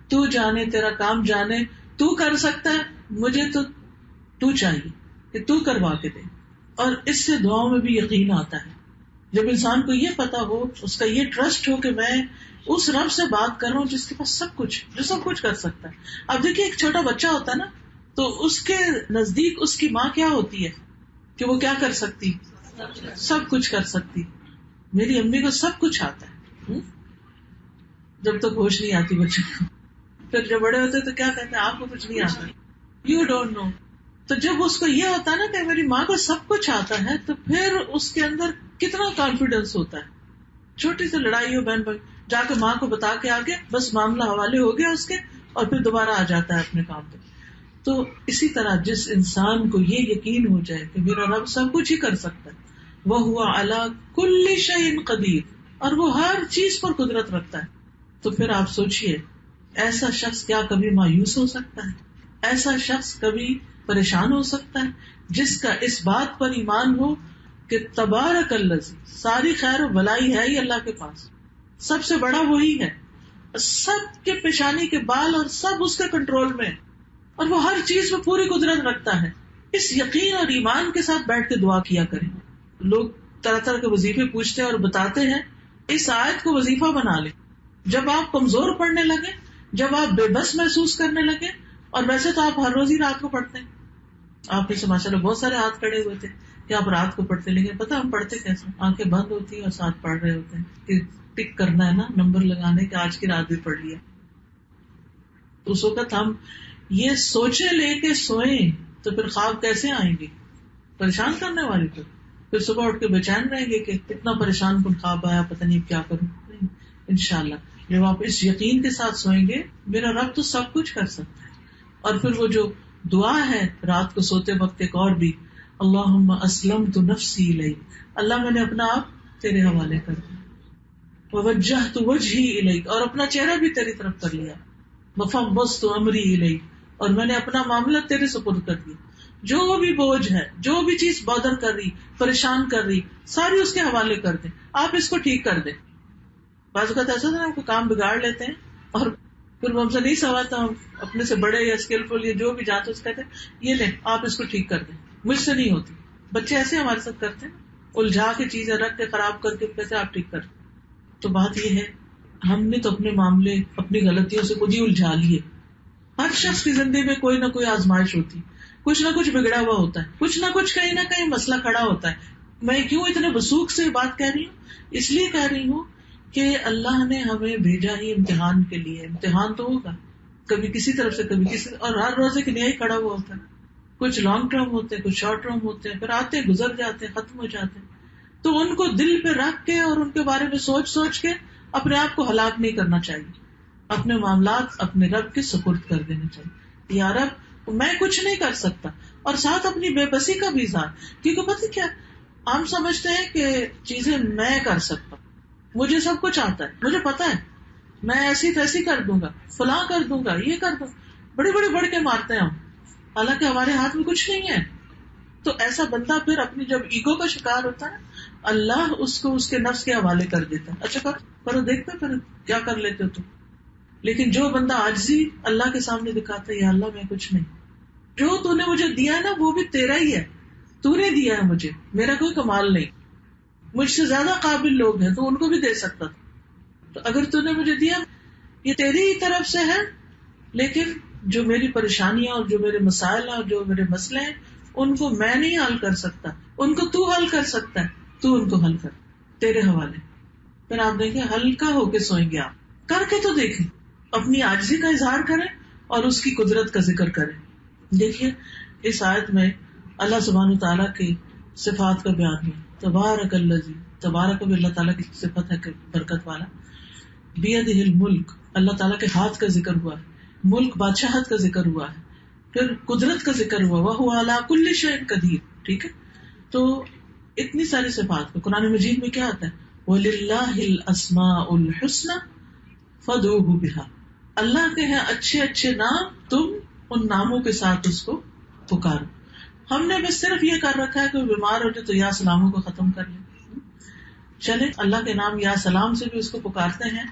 تو جانے، تیرا کام جانے، تو کر سکتا ہے، مجھے تو چاہیے کہ تو کروا کے دے. اور اس سے دعاؤں میں بھی یقین آتا ہے. جب انسان کو یہ پتا ہو، اس کا یہ ٹرسٹ ہو کہ میں اس رب سے بات کر رہا ہوں جس کے پاس سب کچھ، جو سب کچھ کر سکتا ہے. اب دیکھیے ایک چھوٹا بچہ ہوتا ہے نا، تو اس کے نزدیک اس کی ماں کیا ہوتی ہے کہ وہ کیا کر سکتی؟ سب کچھ کر سکتی. میری امی کو سب کچھ آتا ہے، جب تک ہوش نہیں آتی بچے کو. پھر جب بڑے ہوتے تو کیا کہتے ہیں؟ آپ کو کچھ نہیں آتا، یو ڈونٹ نو. تو جب اس کو یہ ہوتا ہے نا کہ میری ماں کو سب کچھ آتا ہے، تو پھر اس کے اندر کتنا کانفیڈینس ہوتا ہے. چھوٹی سی لڑائی ہو بہن بھائی، جا کے ماں کو بتا کے آگے بس معاملہ حوالے ہو گیا اس کے، اور پھر دوبارہ آ جاتا ہے اپنے کام پہ. تو اسی طرح جس انسان کو یہ یقین ہو جائے کہ میرا رب سب کچھ ہی کر سکتا ہے، وَهُوَ عَلَى كُلِّ شَيْءٍ قَدِيرٌ، اور وہ ہر چیز پر قدرت رکھتا ہے، تو پھر آپ سوچئے ایسا شخص کیا کبھی مایوس ہو سکتا ہے؟ ایسا شخص کبھی پریشان ہو سکتا ہے جس کا اس بات پر ایمان ہو کہ تبارک الذی، ساری خیر و بلائی ہے ہی اللہ کے پاس، سب سے بڑا وہی ہے، سب کے پیشانی کے بال اور سب اس کے کنٹرول میں، اور وہ ہر چیز میں پوری قدرت رکھتا ہے. اس یقین اور ایمان کے ساتھ بیٹھ کے دعا کیا کریں. لوگ طرح طرح کے وظیفے پوچھتے ہیں اور بتاتے ہیں، اس آیت کو وظیفہ بنا لیں. جب آپ کمزور پڑنے لگے، جب آپ بے بس محسوس کرنے لگے، اور ویسے تو آپ ہر روز ہی رات کو پڑھتے ہیں، آپ میں سے ماشاء اللہ بہت سارے ہاتھ کھڑے ہوئے تھے کہ آپ رات کو پڑھتے، لیکن پتا ہم پڑھتے کیسے؟ آنکھیں بند ہوتی ہیں اور ساتھ پڑھ رہے ہوتے ہیں کہ ٹک کرنا ہے نا، نمبر لگانے کہ آج کی رات بھی پڑھ لیا. تو اس وقت ہم یہ سوچے لے کے سوئیں تو پھر خواب کیسے آئیں گے؟ پریشان کرنے والے کو. پھر صبح اٹھ کے بے چین رہیں گے کہ اتنا پریشان کن خواب آیا، پتہ نہیں کیا کروں. انشاءاللہ جب آپ اس یقین کے ساتھ سوئیں گے میرا رب تو سب کچھ کر سکتا ہے. اور پھر وہ جو دعا ہے رات کو سوتے وقت ایک اور بھی، اللہم اسلمت نفسی الیک، اللہ میں نے اپنا آپ تیرے حوالے کر دیا، ووجہت وجہی الیک، اور اپنا چہرہ بھی تیری طرف کر لیا، وفوضت امری الیک، اور میں نے اپنا معاملہ تیرے سپرد کر دیا. جو بھی بوجھ ہے، جو بھی چیز بادر کر رہی، پریشان کر رہی، ساری اس کے حوالے کر دیں. آپ اس کو ٹھیک کر دیں. بعض اوقات ایسا نا، ہم کو کام بگاڑ لیتے ہیں اور پھر وہ ہم سے نہیں سنواتا، ہم اپنے سے بڑے یا اسکلفل یا جو بھی جانتے اس کہتے ہیں یہ لیں آپ اس کو ٹھیک کر دیں، مجھ سے نہیں ہوتی. بچے ایسے ہمارے ساتھ کرتے ہیں، الجھا کے چیزیں رکھ کے خراب کر کے کیسے آپ ٹھیک کر. تو بات یہ ہے ہم نے تو اپنے معاملے اپنی غلطیوں سے خود ہی الجھا لیے. ہر شخص کی زندگی میں کوئی نہ کوئی آزمائش ہوتی، کچھ نہ کچھ بگڑا ہوا ہوتا ہے، کچھ نہ کچھ کہیں نہ کہیں مسئلہ کھڑا ہوتا ہے. میں کیوں اتنے وثوق سے یہ بات کہہ رہی ہوں؟ اس لیے کہہ رہی ہوں کہ اللہ نے ہمیں بھیجا ہی امتحان کے لیے. امتحان تو ہوگا کبھی کسی طرف سے کبھی کسی، اور ہر روز ایک نیا ہی کھڑا ہوا ہوتا ہے. کچھ لانگ ٹرم ہوتے ہیں، کچھ شارٹ ٹرم ہوتے ہیں، پھر آتے گزر جاتے ہیں، ختم ہو جاتے ہیں. تو ان کو دل پہ رکھ کے اور ان کے بارے میں سوچ سوچ کے اپنے آپ کو ہلاک نہیں کرنا چاہیے. اپنے معاملات اپنے رب کے سپرد کر دینے چاہیے. یا رب میں کچھ نہیں کر سکتا، اور ساتھ اپنی بے بسی کا بھی اظہار. کیونکہ پتہ کیا، ہم سمجھتے ہیں کہ چیزیں میں کر سکتا ہوں، مجھے سب کچھ آتا ہے، مجھے پتا ہے. میں ایسی تیسی کر دوں گا، فلاں کر دوں گا، یہ کر دوں، بڑے بڑے بڑھ کے مارتے ہیں ہم، حالانکہ ہمارے ہاتھ میں کچھ نہیں ہے. تو ایسا بندہ پھر اپنی جب ایگو کا شکار ہوتا ہے اللہ اس کو اس کے نفس کے حوالے کر دیتا ہے. اچھا کرو دیکھتے پھر کیا کر لیتے ہو تم. لیکن جو بندہ عاجزی اللہ کے سامنے دکھاتا ہے، یا اللہ میں کچھ نہیں، جو تو نے مجھے دیا ہے نا وہ بھی تیرا ہی ہے، تو نے دیا ہے مجھے، میرا کوئی کمال نہیں، مجھ سے زیادہ قابل لوگ ہیں تو ان کو بھی دے سکتا تھا. تو اگر تو نے مجھے دیا یہ تیری ہی طرف سے ہے، لیکن جو میری پریشانیاں اور جو میرے مسائل ہیں اور جو میرے مسئلے ہیں ان کو میں نہیں حل کر سکتا، ان کو تو حل کر سکتا ہے، تو ان کو حل کر، تیرے حوالے. پھر آپ دیکھیں ہلکا ہو کے سوئیں گے، آپ کر کے تو دیکھیں، اپنی عاجزی کا اظہار کریں اور اس کی قدرت کا ذکر کریں. دیکھیے اس آیت میں اللہ سبحانہ تعالیٰ کی صفات کا بیان ہے. تبارک الذی، تبارک بھی اللہ تعالیٰ کی صفت ہے کہ برکت والا، بیدہ الملک، اللہ تعالیٰ کے ہاتھ کا ذکر ہوا ہے، ملک بادشاہت کا ذکر ہوا ہے، پھر قدرت کا ذکر ہوا، وَهُوَ عَلَىٰ كُلِّ شَيْءٍ قَدِيرٌ. ٹھیک ہے، تو اتنی ساری صفات کو قرآن مجید میں کیا آتا ہے، وَلِلَّهِ الْأَسْمَاءُ الْحُسْنَى فَادْعُوهُ بِهَا، اللہ کے ہیں اچھے اچھے نام، تم ان ناموں کے ساتھ اس کو پکارو. ہم نے بس صرف یہ کر رکھا ہے کہ بیمار ہو جائے تو یا سلاموں کو ختم کر لیں، چلے اللہ کے نام یا سلام سے بھی اس کو پکارتے ہیں،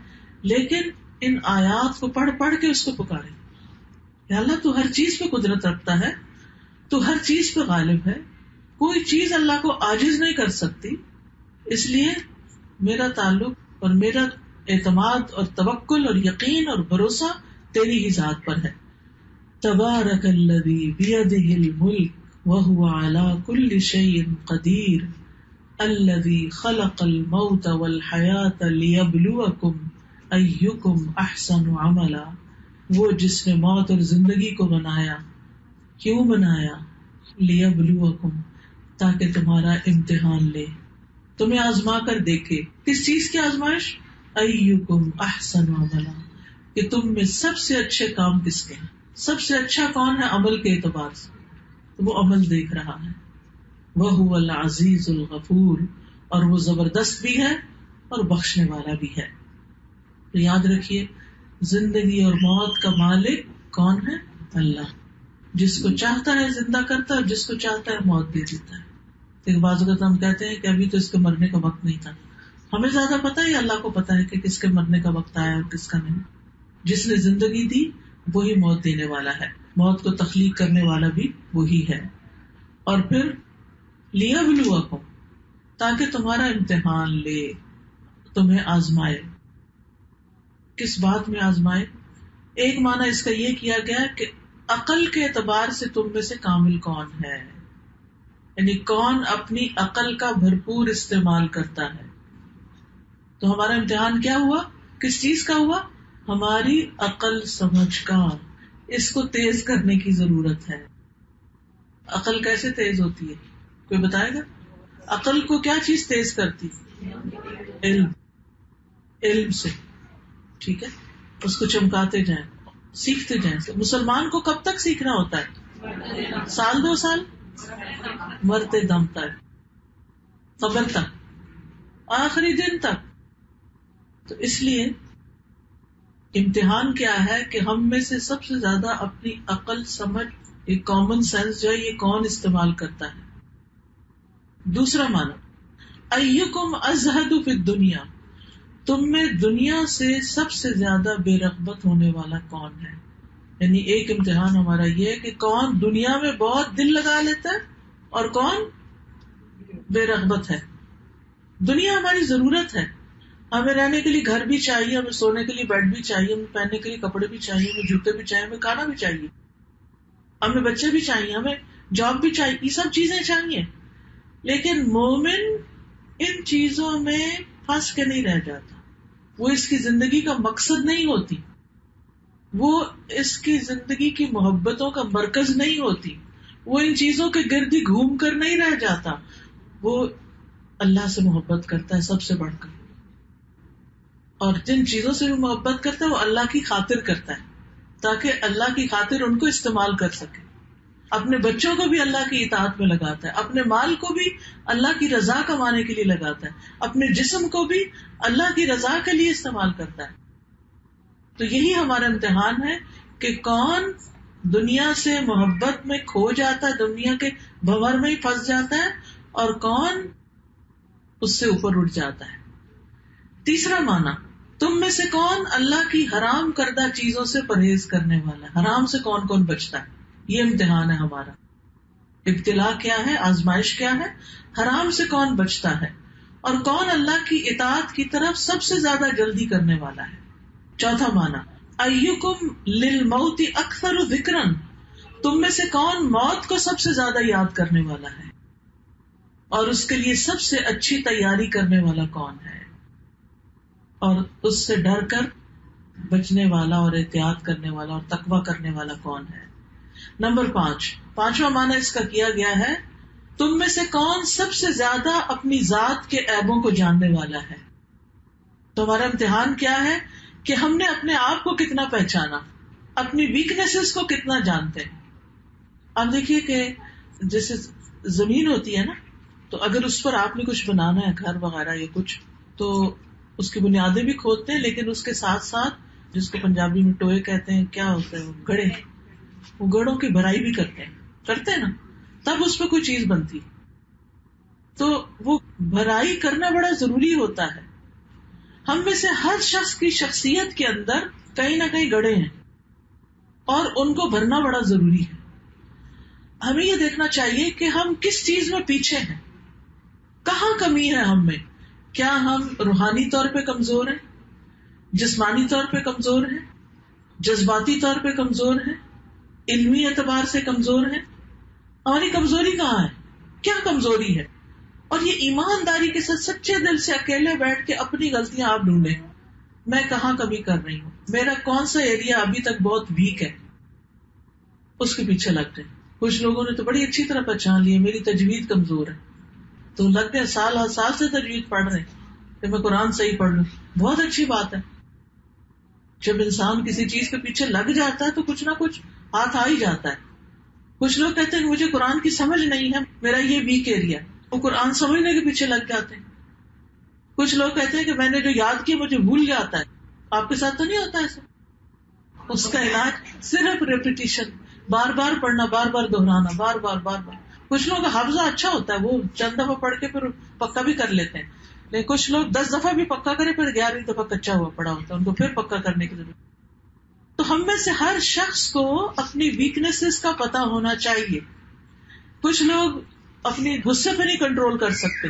لیکن ان آیات کو پڑھ پڑھ کے اس کو پکارے. یا اللہ تو ہر چیز پہ قدرت رکھتا ہے، تو ہر چیز پہ غالب ہے، کوئی چیز اللہ کو عاجز نہیں کر سکتی، اس لیے میرا تعلق اور میرا اعتماد اور توکل اور یقین اور بھروسہ تیری ہی ذات پر ہے. تبارک الذی بیدہ الملک وہو علی کل شیء قدیر الذی خلق الموت والحیاۃ لیبلوکم ایکم احسن عملا، وہ جس نے موت اور زندگی کو بنایا. کیوں بنایا؟ لیبلوکم، تاکہ تمہارا امتحان لے، تمہیں آزما کر دیکھے. کس چیز کی آزمائش؟ ایکم احسن عملا، کہ تم میں سب سے اچھے کام کس کے ہیں، سب سے اچھا کون ہے عمل کے اعتبار سے، تو وہ عمل دیکھ رہا ہے. وَهُوَ الْعَزِيزُ الْغَفُورُ، اور وہ زبردست بھی ہے اور بخشنے والا بھی ہے. تو یاد رکھیے زندگی اور موت کا مالک کون ہے؟ اللہ. جس کو چاہتا ہے زندہ کرتا ہے اور جس کو چاہتا ہے موت دے دیتا ہے. ایک بعض اوقات ہم کہتے ہیں کہ ابھی تو اس کے مرنے کا وقت نہیں تھا. ہمیں زیادہ پتا ہے یا اللہ کو پتا ہے کہ کس کے مرنے کا وقت آیا اور کس کا نہیں؟ جس نے زندگی دی وہی موت دینے والا ہے، موت کو تخلیق کرنے والا بھی وہی ہے. اور پھر لیبلوکم، تاکہ تمہارا امتحان لے، تمہیں آزمائے. کس بات میں آزمائے؟ ایک معنی اس کا یہ کیا گیا کہ عقل کے اعتبار سے تم میں سے کامل کون ہے، یعنی کون اپنی عقل کا بھرپور استعمال کرتا ہے. تو ہمارا امتحان کیا ہوا؟ کس چیز کا ہوا؟ ہماری عقل سمجھ کا. اس کو تیز کرنے کی ضرورت ہے. عقل کیسے تیز ہوتی ہے؟ کوئی بتائے گا؟ عقل کو کیا چیز تیز کرتی؟ علم. علم سے، ٹھیک ہے، اس کو چمکاتے جائیں، سیکھتے جائیں. مسلمان کو کب تک سیکھنا ہوتا ہے؟ سال 2 سال، مرتے دم تک، قبر تک، آخری دن تک. تو اس لیے امتحان کیا ہے کہ ہم میں سے سب سے زیادہ اپنی عقل سمجھ، یہ کامن سینس جو ہے یہ کون استعمال کرتا ہے. دوسرا معنی ایکم ازہد فی الدنیا، تم میں دنیا سے سب سے زیادہ بے رغبت ہونے والا کون ہے. یعنی ایک امتحان ہمارا یہ ہے کہ کون دنیا میں بہت دل لگا لیتا ہے اور کون بے رغبت ہے. دنیا ہماری ضرورت ہے، ہمیں رہنے کے لیے گھر بھی چاہیے، ہمیں سونے کے لیے بیڈ بھی چاہیے، ہمیں پہننے کے لیے کپڑے بھی چاہیے، ہمیں جوتے بھی چاہیے، ہمیں کھانا بھی چاہیے، ہمیں بچے بھی چاہیے، ہمیں جاب بھی چاہیے، یہ سب چیزیں چاہیے. لیکن مومن ان چیزوں میں پھنس کے نہیں رہ جاتا، وہ اس کی زندگی کا مقصد نہیں ہوتی، وہ اس کی زندگی کی محبتوں کا مرکز نہیں ہوتی، وہ ان چیزوں کے گرد ہی گھوم کر نہیں رہ جاتا. وہ اللہ سے محبت کرتا ہے سب سے بڑھ کر، اور جن چیزوں سے بھی محبت کرتا ہے وہ اللہ کی خاطر کرتا ہے، تاکہ اللہ کی خاطر ان کو استعمال کر سکے. اپنے بچوں کو بھی اللہ کی اطاعت میں لگاتا ہے، اپنے مال کو بھی اللہ کی رضا کمانے کے لیے لگاتا ہے، اپنے جسم کو بھی اللہ کی رضا کے لیے استعمال کرتا ہے. تو یہی ہمارا امتحان ہے کہ کون دنیا سے محبت میں کھو جاتا ہے، دنیا کے بھنور میں ہی پھنس جاتا ہے، اور کون اس سے اوپر اٹھ جاتا ہے۔ تیسرا معنی، تم میں سے کون اللہ کی حرام کردہ چیزوں سے پرہیز کرنے والا ہے، حرام سے کون کون بچتا ہے۔ یہ امتحان ہے ہمارا، ابتلا کیا ہے، آزمائش کیا ہے، حرام سے کون بچتا ہے، اور کون اللہ کی اطاعت کی طرف سب سے زیادہ جلدی کرنے والا ہے۔ چوتھا معنی، ایکم للموت اکثر ذکرا، تم میں سے کون موت کو سب سے زیادہ یاد کرنے والا ہے، اور اس کے لیے سب سے اچھی تیاری کرنے والا کون ہے، اور اس سے ڈر کر بچنے والا اور احتیاط کرنے والا اور تقوی کرنے والا کون ہے۔ نمبر 5، پانچواں معنی اس کا کیا گیا ہے، تم میں سے کون سب سے زیادہ اپنی ذات کے عیبوں کو جاننے والا ہے۔ تو ہمارا امتحان کیا ہے کہ ہم نے اپنے آپ کو کتنا پہچانا، اپنی ویکنیسز کو کتنا جانتے ہیں۔ آپ دیکھیے کہ جیسے زمین ہوتی ہے نا، تو اگر اس پر آپ نے کچھ بنانا ہے، گھر وغیرہ یا کچھ، تو اس کی بنیادیں بھی کھودتے ہیں، لیکن اس کے ساتھ ساتھ جس کو پنجابی میں ٹوئے کہتے ہیں، کیا ہوتا ہے وہ گڑے، وہ گڑوں کی بھرائی بھی کرتے ہیں نا، تب اس پہ کوئی چیز بنتی۔ تو وہ بھرائی کرنا بڑا ضروری ہوتا ہے۔ ہم میں سے ہر شخص کی شخصیت کے اندر کہیں نہ کہیں گڑے ہیں، اور ان کو بھرنا بڑا ضروری ہے۔ ہمیں یہ دیکھنا چاہیے کہ ہم کس چیز میں پیچھے ہیں، کہاں کمی ہے ہم میں۔ کیا ہم روحانی طور پہ کمزور ہیں، جسمانی طور پہ کمزور ہیں، جذباتی طور پہ کمزور ہیں، علمی اعتبار سے کمزور ہیں؟ ہماری کمزوری کہاں ہے، کیا کمزوری ہے؟ اور یہ ایمانداری کے ساتھ سچے دل سے اکیلے بیٹھ کے اپنی غلطیاں آپ ڈھونڈیں، میں کہاں کمی کر رہی ہوں، میرا کون سا ایریا ابھی تک بہت ویک ہے، اس کے پیچھے لگتے ہیں۔ کچھ لوگوں نے تو بڑی اچھی طرح پہچان لی میری تجوید کمزور ہے، تو لگتے ہیں سال ہر سال سے تجوید پڑھ رہے ہیں کہ میں قرآن صحیح پڑھ لوں، بہت اچھی بات ہے۔ جب انسان کسی چیز کے پیچھے لگ جاتا ہے تو کچھ نہ کچھ ہاتھ آ ہی جاتا ہے۔ کچھ لوگ کہتے ہیں کہ مجھے قرآن کی سمجھ نہیں ہے، میرا یہ ویک ایریا، وہ قرآن سمجھنے کے پیچھے لگ جاتے ہیں۔ کچھ لوگ کہتے ہیں کہ میں نے جو یاد کیا مجھے بھول جاتا ہے۔ آپ کے ساتھ تو نہیں ہوتا ایسا؟ اس کا علاج صرف ریپیٹیشن، بار بار پڑھنا، بار بار دہرانا، بار بار بار بار۔ کچھ لوگوں کا حافظہ اچھا ہوتا ہے، وہ چند دفعہ پڑھ کے پھر پکا بھی کر لیتے ہیں، لیکن کچھ لوگ 10 دفعہ بھی پکا کرے پھر 11ویں دفعہ کچا ہوا پڑا ہوتا ہے، ان کو پھر پکا کرنے کی ضرورت۔ تو ہم میں سے ہر شخص کو اپنی ویکنیسز کا پتا ہونا چاہیے۔ کچھ لوگ اپنی غصے پہ نہیں کنٹرول کر سکتے،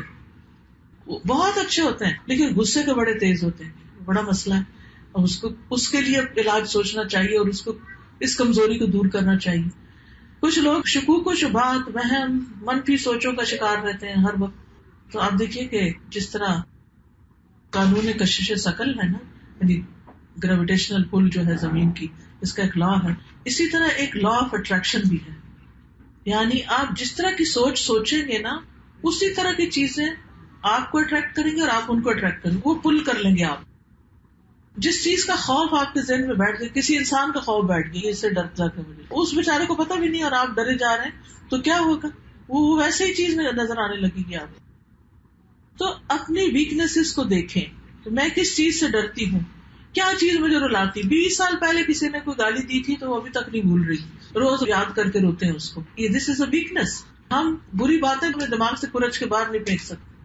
بہت اچھے ہوتے ہیں لیکن غصے کے بڑے تیز ہوتے ہیں، بڑا مسئلہ ہے، اور اس کے لیے علاج سوچنا چاہیے اور اس کمزوری کو دور کرنا چاہیے۔ کچھ لوگ شکوک و شبہات، وہم، منفی سوچوں کا شکار رہتے ہیں ہر وقت۔ تو آپ دیکھیے کہ جس طرح قانون کشش ثقل ہے نا، یعنی گریویٹیشنل پل جو ہے زمین کی، اس کا ایک لا ہے، اسی طرح ایک لا آف اٹریکشن بھی ہے، یعنی آپ جس طرح کی سوچ سوچیں گے نا، اسی طرح کی چیزیں آپ کو اٹریکٹ کریں گے اور آپ ان کو اٹریکٹ کریں گے، وہ پل کر لیں گے آپ۔ جس چیز کا خوف آپ کے ذہن میں بیٹھ گیا، کسی انسان کا خوف بیٹھ گیا، اس سے ڈرتا ہے مجھے، اس بیچارے کو پتہ بھی نہیں اور آپ ڈرے جا رہے ہیں، تو کیا ہوگا؟ وہ ویسے ہی چیز نظر آنے لگے گی آپ۔ تو اپنی ویکنیسز کو دیکھیں کہ میں کس چیز سے ڈرتی ہوں، کیا چیز مجھے رلاتی۔ 20 سال پہلے کسی نے کوئی گالی دی تھی تو وہ ابھی تک نہیں بھول رہی، روز یاد کر کے روتے ہیں اس کو۔ یہ دس از اے ویکنیس۔ ہم بری باتیں اپنے دماغ سے کھرچ کے باہر نہیں پھینک سکتے۔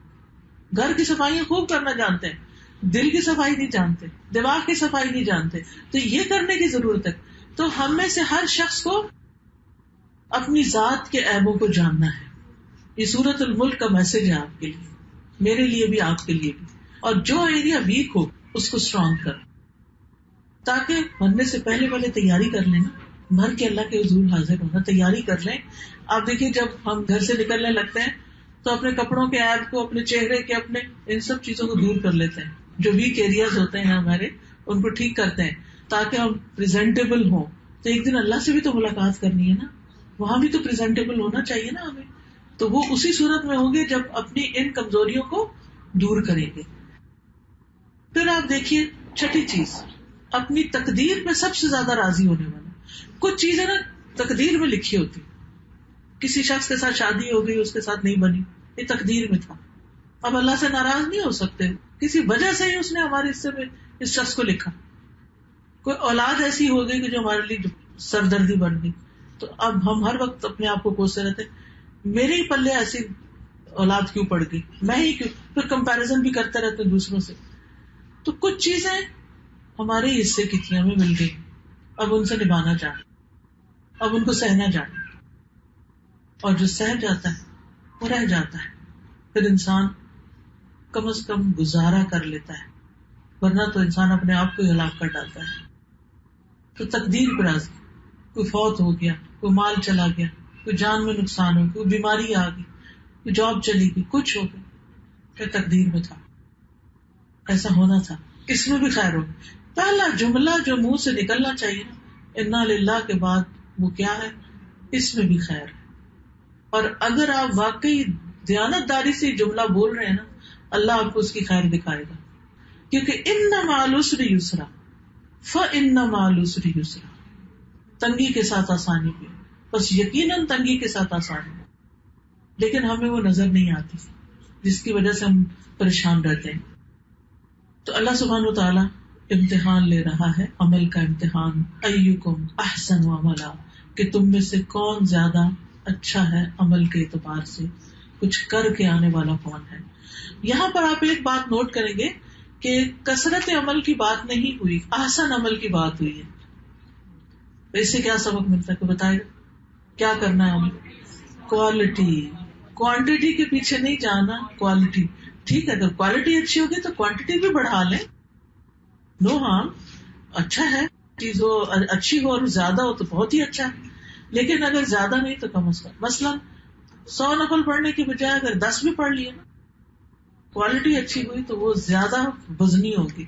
گھر کی صفائیاں خوب کرنا جانتے ہیں، دل کی صفائی نہیں جانتے، دماغ کی صفائی نہیں جانتے، تو یہ کرنے کی ضرورت ہے۔ تو ہم میں سے ہر شخص کو اپنی ذات کے عیبوں کو جاننا ہے۔ یہ سورۃ الملک کا میسج ہے آپ کے لیے، میرے لیے بھی، آپ کے لیے بھی۔ اور جو ایریا ویک ہو اس کو اسٹرانگ کر، تاکہ مرنے سے پہلے تیاری کر لیں نا، مر کے اللہ کے حضور حاضر ہونا، تیاری کر لیں۔ آپ دیکھیے جب ہم گھر سے نکلنے لگتے ہیں تو اپنے کپڑوں کے عیب کو، اپنے چہرے کے، اپنے ان سب چیزوں کو دور کر لیتے ہیں، جو ویک ایریاز ہوتے ہیں ہمارے، ان کو ٹھیک کرتے ہیں تاکہ ہم پریزنٹیبل ہوں۔ تو ایک دن اللہ سے بھی تو ملاقات کرنی ہے نا، وہاں بھی تو پریزنٹیبل ہونا چاہیے نا ہمیں، تو وہ اسی صورت میں ہوگے جب اپنی ان کمزوریوں کو دور کریں گے۔ پھر آپ دیکھیے چھٹی چیز، اپنی تقدیر میں سب سے زیادہ راضی ہونے والا۔ کچھ چیزیں نا تقدیر میں لکھی ہوتی، کسی شخص کے ساتھ شادی ہو گئی، اس کے ساتھ نہیں بنی، یہ تقدیر میں تھا، اب اللہ سے ناراض نہیں ہو سکتے، کسی وجہ سے ہی اس نے ہمارے حصے میں اس شخص کو لکھا۔ کوئی اولاد ایسی ہو گئی کہ جو ہمارے لیے سردردی بن گئی، تو اب ہم ہر وقت اپنے آپ کو کوستے رہتے میرے ہی پلے ایسی اولاد کیوں پڑ گئی، میں ہی کیوں، پھر کمپیرزن بھی کرتے رہتے دوسروں سے. تو کچھ چیزیں ہمارے حصے کی تھی، ہمیں مل گئی، اب ان سے نبھانا چاہے، اب ان کو سہنا جائے. اور جو سہ جاتا ہے وہ رہ جاتا ہے، پھر انسان کم از کم گزارا کر لیتا ہے، ورنہ تو انسان اپنے آپ کو ہی ہلاک کر ڈالتا ہے. تو تقدیر پر راضی، کوئی فوت ہو گیا، کوئی مال چلا گیا، کوئی جان میں نقصان ہو، کوئی بیماری آ گئی، کوئی جاب چلی گئی، کچھ ہو گیا، پھر تقدیر میں تھا، ایسا ہونا تھا، اس میں بھی خیر ہو. پہلا جملہ جو منہ سے نکلنا چاہیے نا، انا للہ کے بعد، وہ کیا ہے؟ اس میں بھی خیر ہے. اور اگر آپ واقعی دیانت داری سے جملہ بول رہے ہیں نا، اللہ آپ کو اس کی خیر دکھائے گا، کیونکہ ان مع العسر یسرا، فان مع العسر یسرا، تنگی کے ساتھ آسانی بھی، بس یقیناً تنگی کے ساتھ آسانی، لیکن ہمیں وہ نظر نہیں آتی جس کی وجہ سے ہم پریشان رہتے ہیں. تو اللہ سبحانہ و تعالیٰ امتحان لے رہا ہے، عمل کا امتحان. ایکم احسن عملا، کہ تم میں سے کون زیادہ اچھا ہے عمل کے اعتبار سے، کچھ کر کے آنے والا کون ہے. یہاں پر آپ ایک بات نوٹ کریں گے کہ کثرت عمل کی بات نہیں ہوئی، احسن عمل کی بات ہوئی ہے. تو اس سے کیا سبق ملتا ہے کہ بتائے گا کیا کرنا ہے ہمیں؟ کوالٹی، کوانٹٹی کے پیچھے نہیں جانا، کوالٹی. ٹھیک ہے، اگر کوالٹی اچھی ہوگی تو کوانٹٹی بھی بڑھا لیں، نو ہارم، اچھا ہے، چیز ہو اچھی ہو اور زیادہ ہو تو بہت ہی اچھا ہے. لیکن اگر زیادہ نہیں تو کم از کم، مثلاً 100 نفل پڑھنے کی بجائے اگر 10 بھی پڑھ لیے نا، کوالٹی اچھی ہوئی تو وہ زیادہ وزنی ہوگی.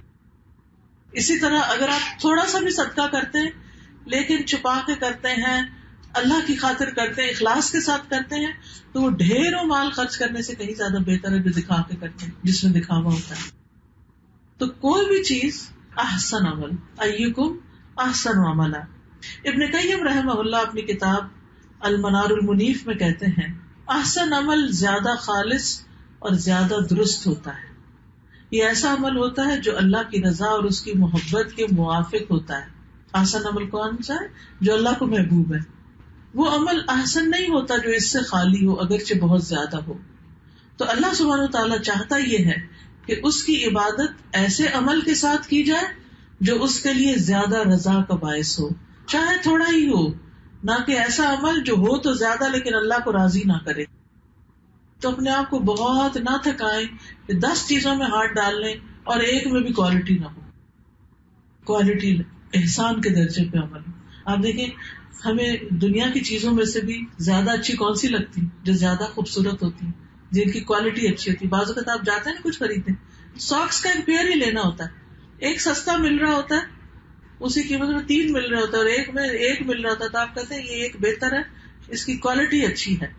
اسی طرح اگر آپ تھوڑا سا بھی صدقہ کرتے ہیں لیکن چھپا کے کرتے ہیں، اللہ کی خاطر کرتے ہیں، اخلاص کے ساتھ کرتے ہیں، تو وہ ڈھیروں مال خرچ کرنے سے کہیں زیادہ بہتر ہے جو دکھا کے کرتے ہیں، جس میں دکھاوا ہوتا ہے. تو کوئی بھی چیز احسن عمل، ایکم احسن عملا. ابن قیم رحمہ اللہ اپنی کتاب المنار المنیف میں کہتے ہیں، احسن عمل زیادہ خالص اور زیادہ درست ہوتا ہے. یہ ایسا عمل ہوتا ہے جو اللہ کی رضا اور اس کی محبت کے موافق ہوتا ہے. احسن عمل کون سا ہے؟ جو اللہ کو محبوب ہے. وہ عمل احسن نہیں ہوتا جو اس سے خالی ہو، اگرچہ بہت زیادہ ہو. تو اللہ سبحانہ و تعالیٰ چاہتا یہ ہے کہ اس کی عبادت ایسے عمل کے ساتھ کی جائے جو اس کے لیے زیادہ رضا کا باعث ہو، چاہے تھوڑا ہی ہو، نہ کہ ایسا عمل جو ہو تو زیادہ لیکن اللہ کو راضی نہ کرے. تو اپنے آپ کو بہت نہ تھکائیں کہ 10 چیزوں میں ہاتھ ڈال لیں اور ایک میں بھی کوالٹی نہ ہو. کوالٹی احسان کے درجے پہ عمل. آپ دیکھیں ہمیں دنیا کی چیزوں میں سے بھی زیادہ اچھی کون سی لگتی، جو زیادہ خوبصورت ہوتی، جن کی کوالٹی اچھی ہوتی. بعض اوقات آپ جاتے ہیں نا کچھ خریدنے، ساکس کا ایک پیئر ہی لینا ہوتا ہے، ایک سستا مل رہا ہوتا ہے، اسی قیمت میں 3 مل رہے ہوتا ہے، اور ایک میں ایک مل رہا ہوتا ہے، تو آپ کہتے ہیں یہ ایک بہتر ہے، اس کی کوالٹی اچھی ہے.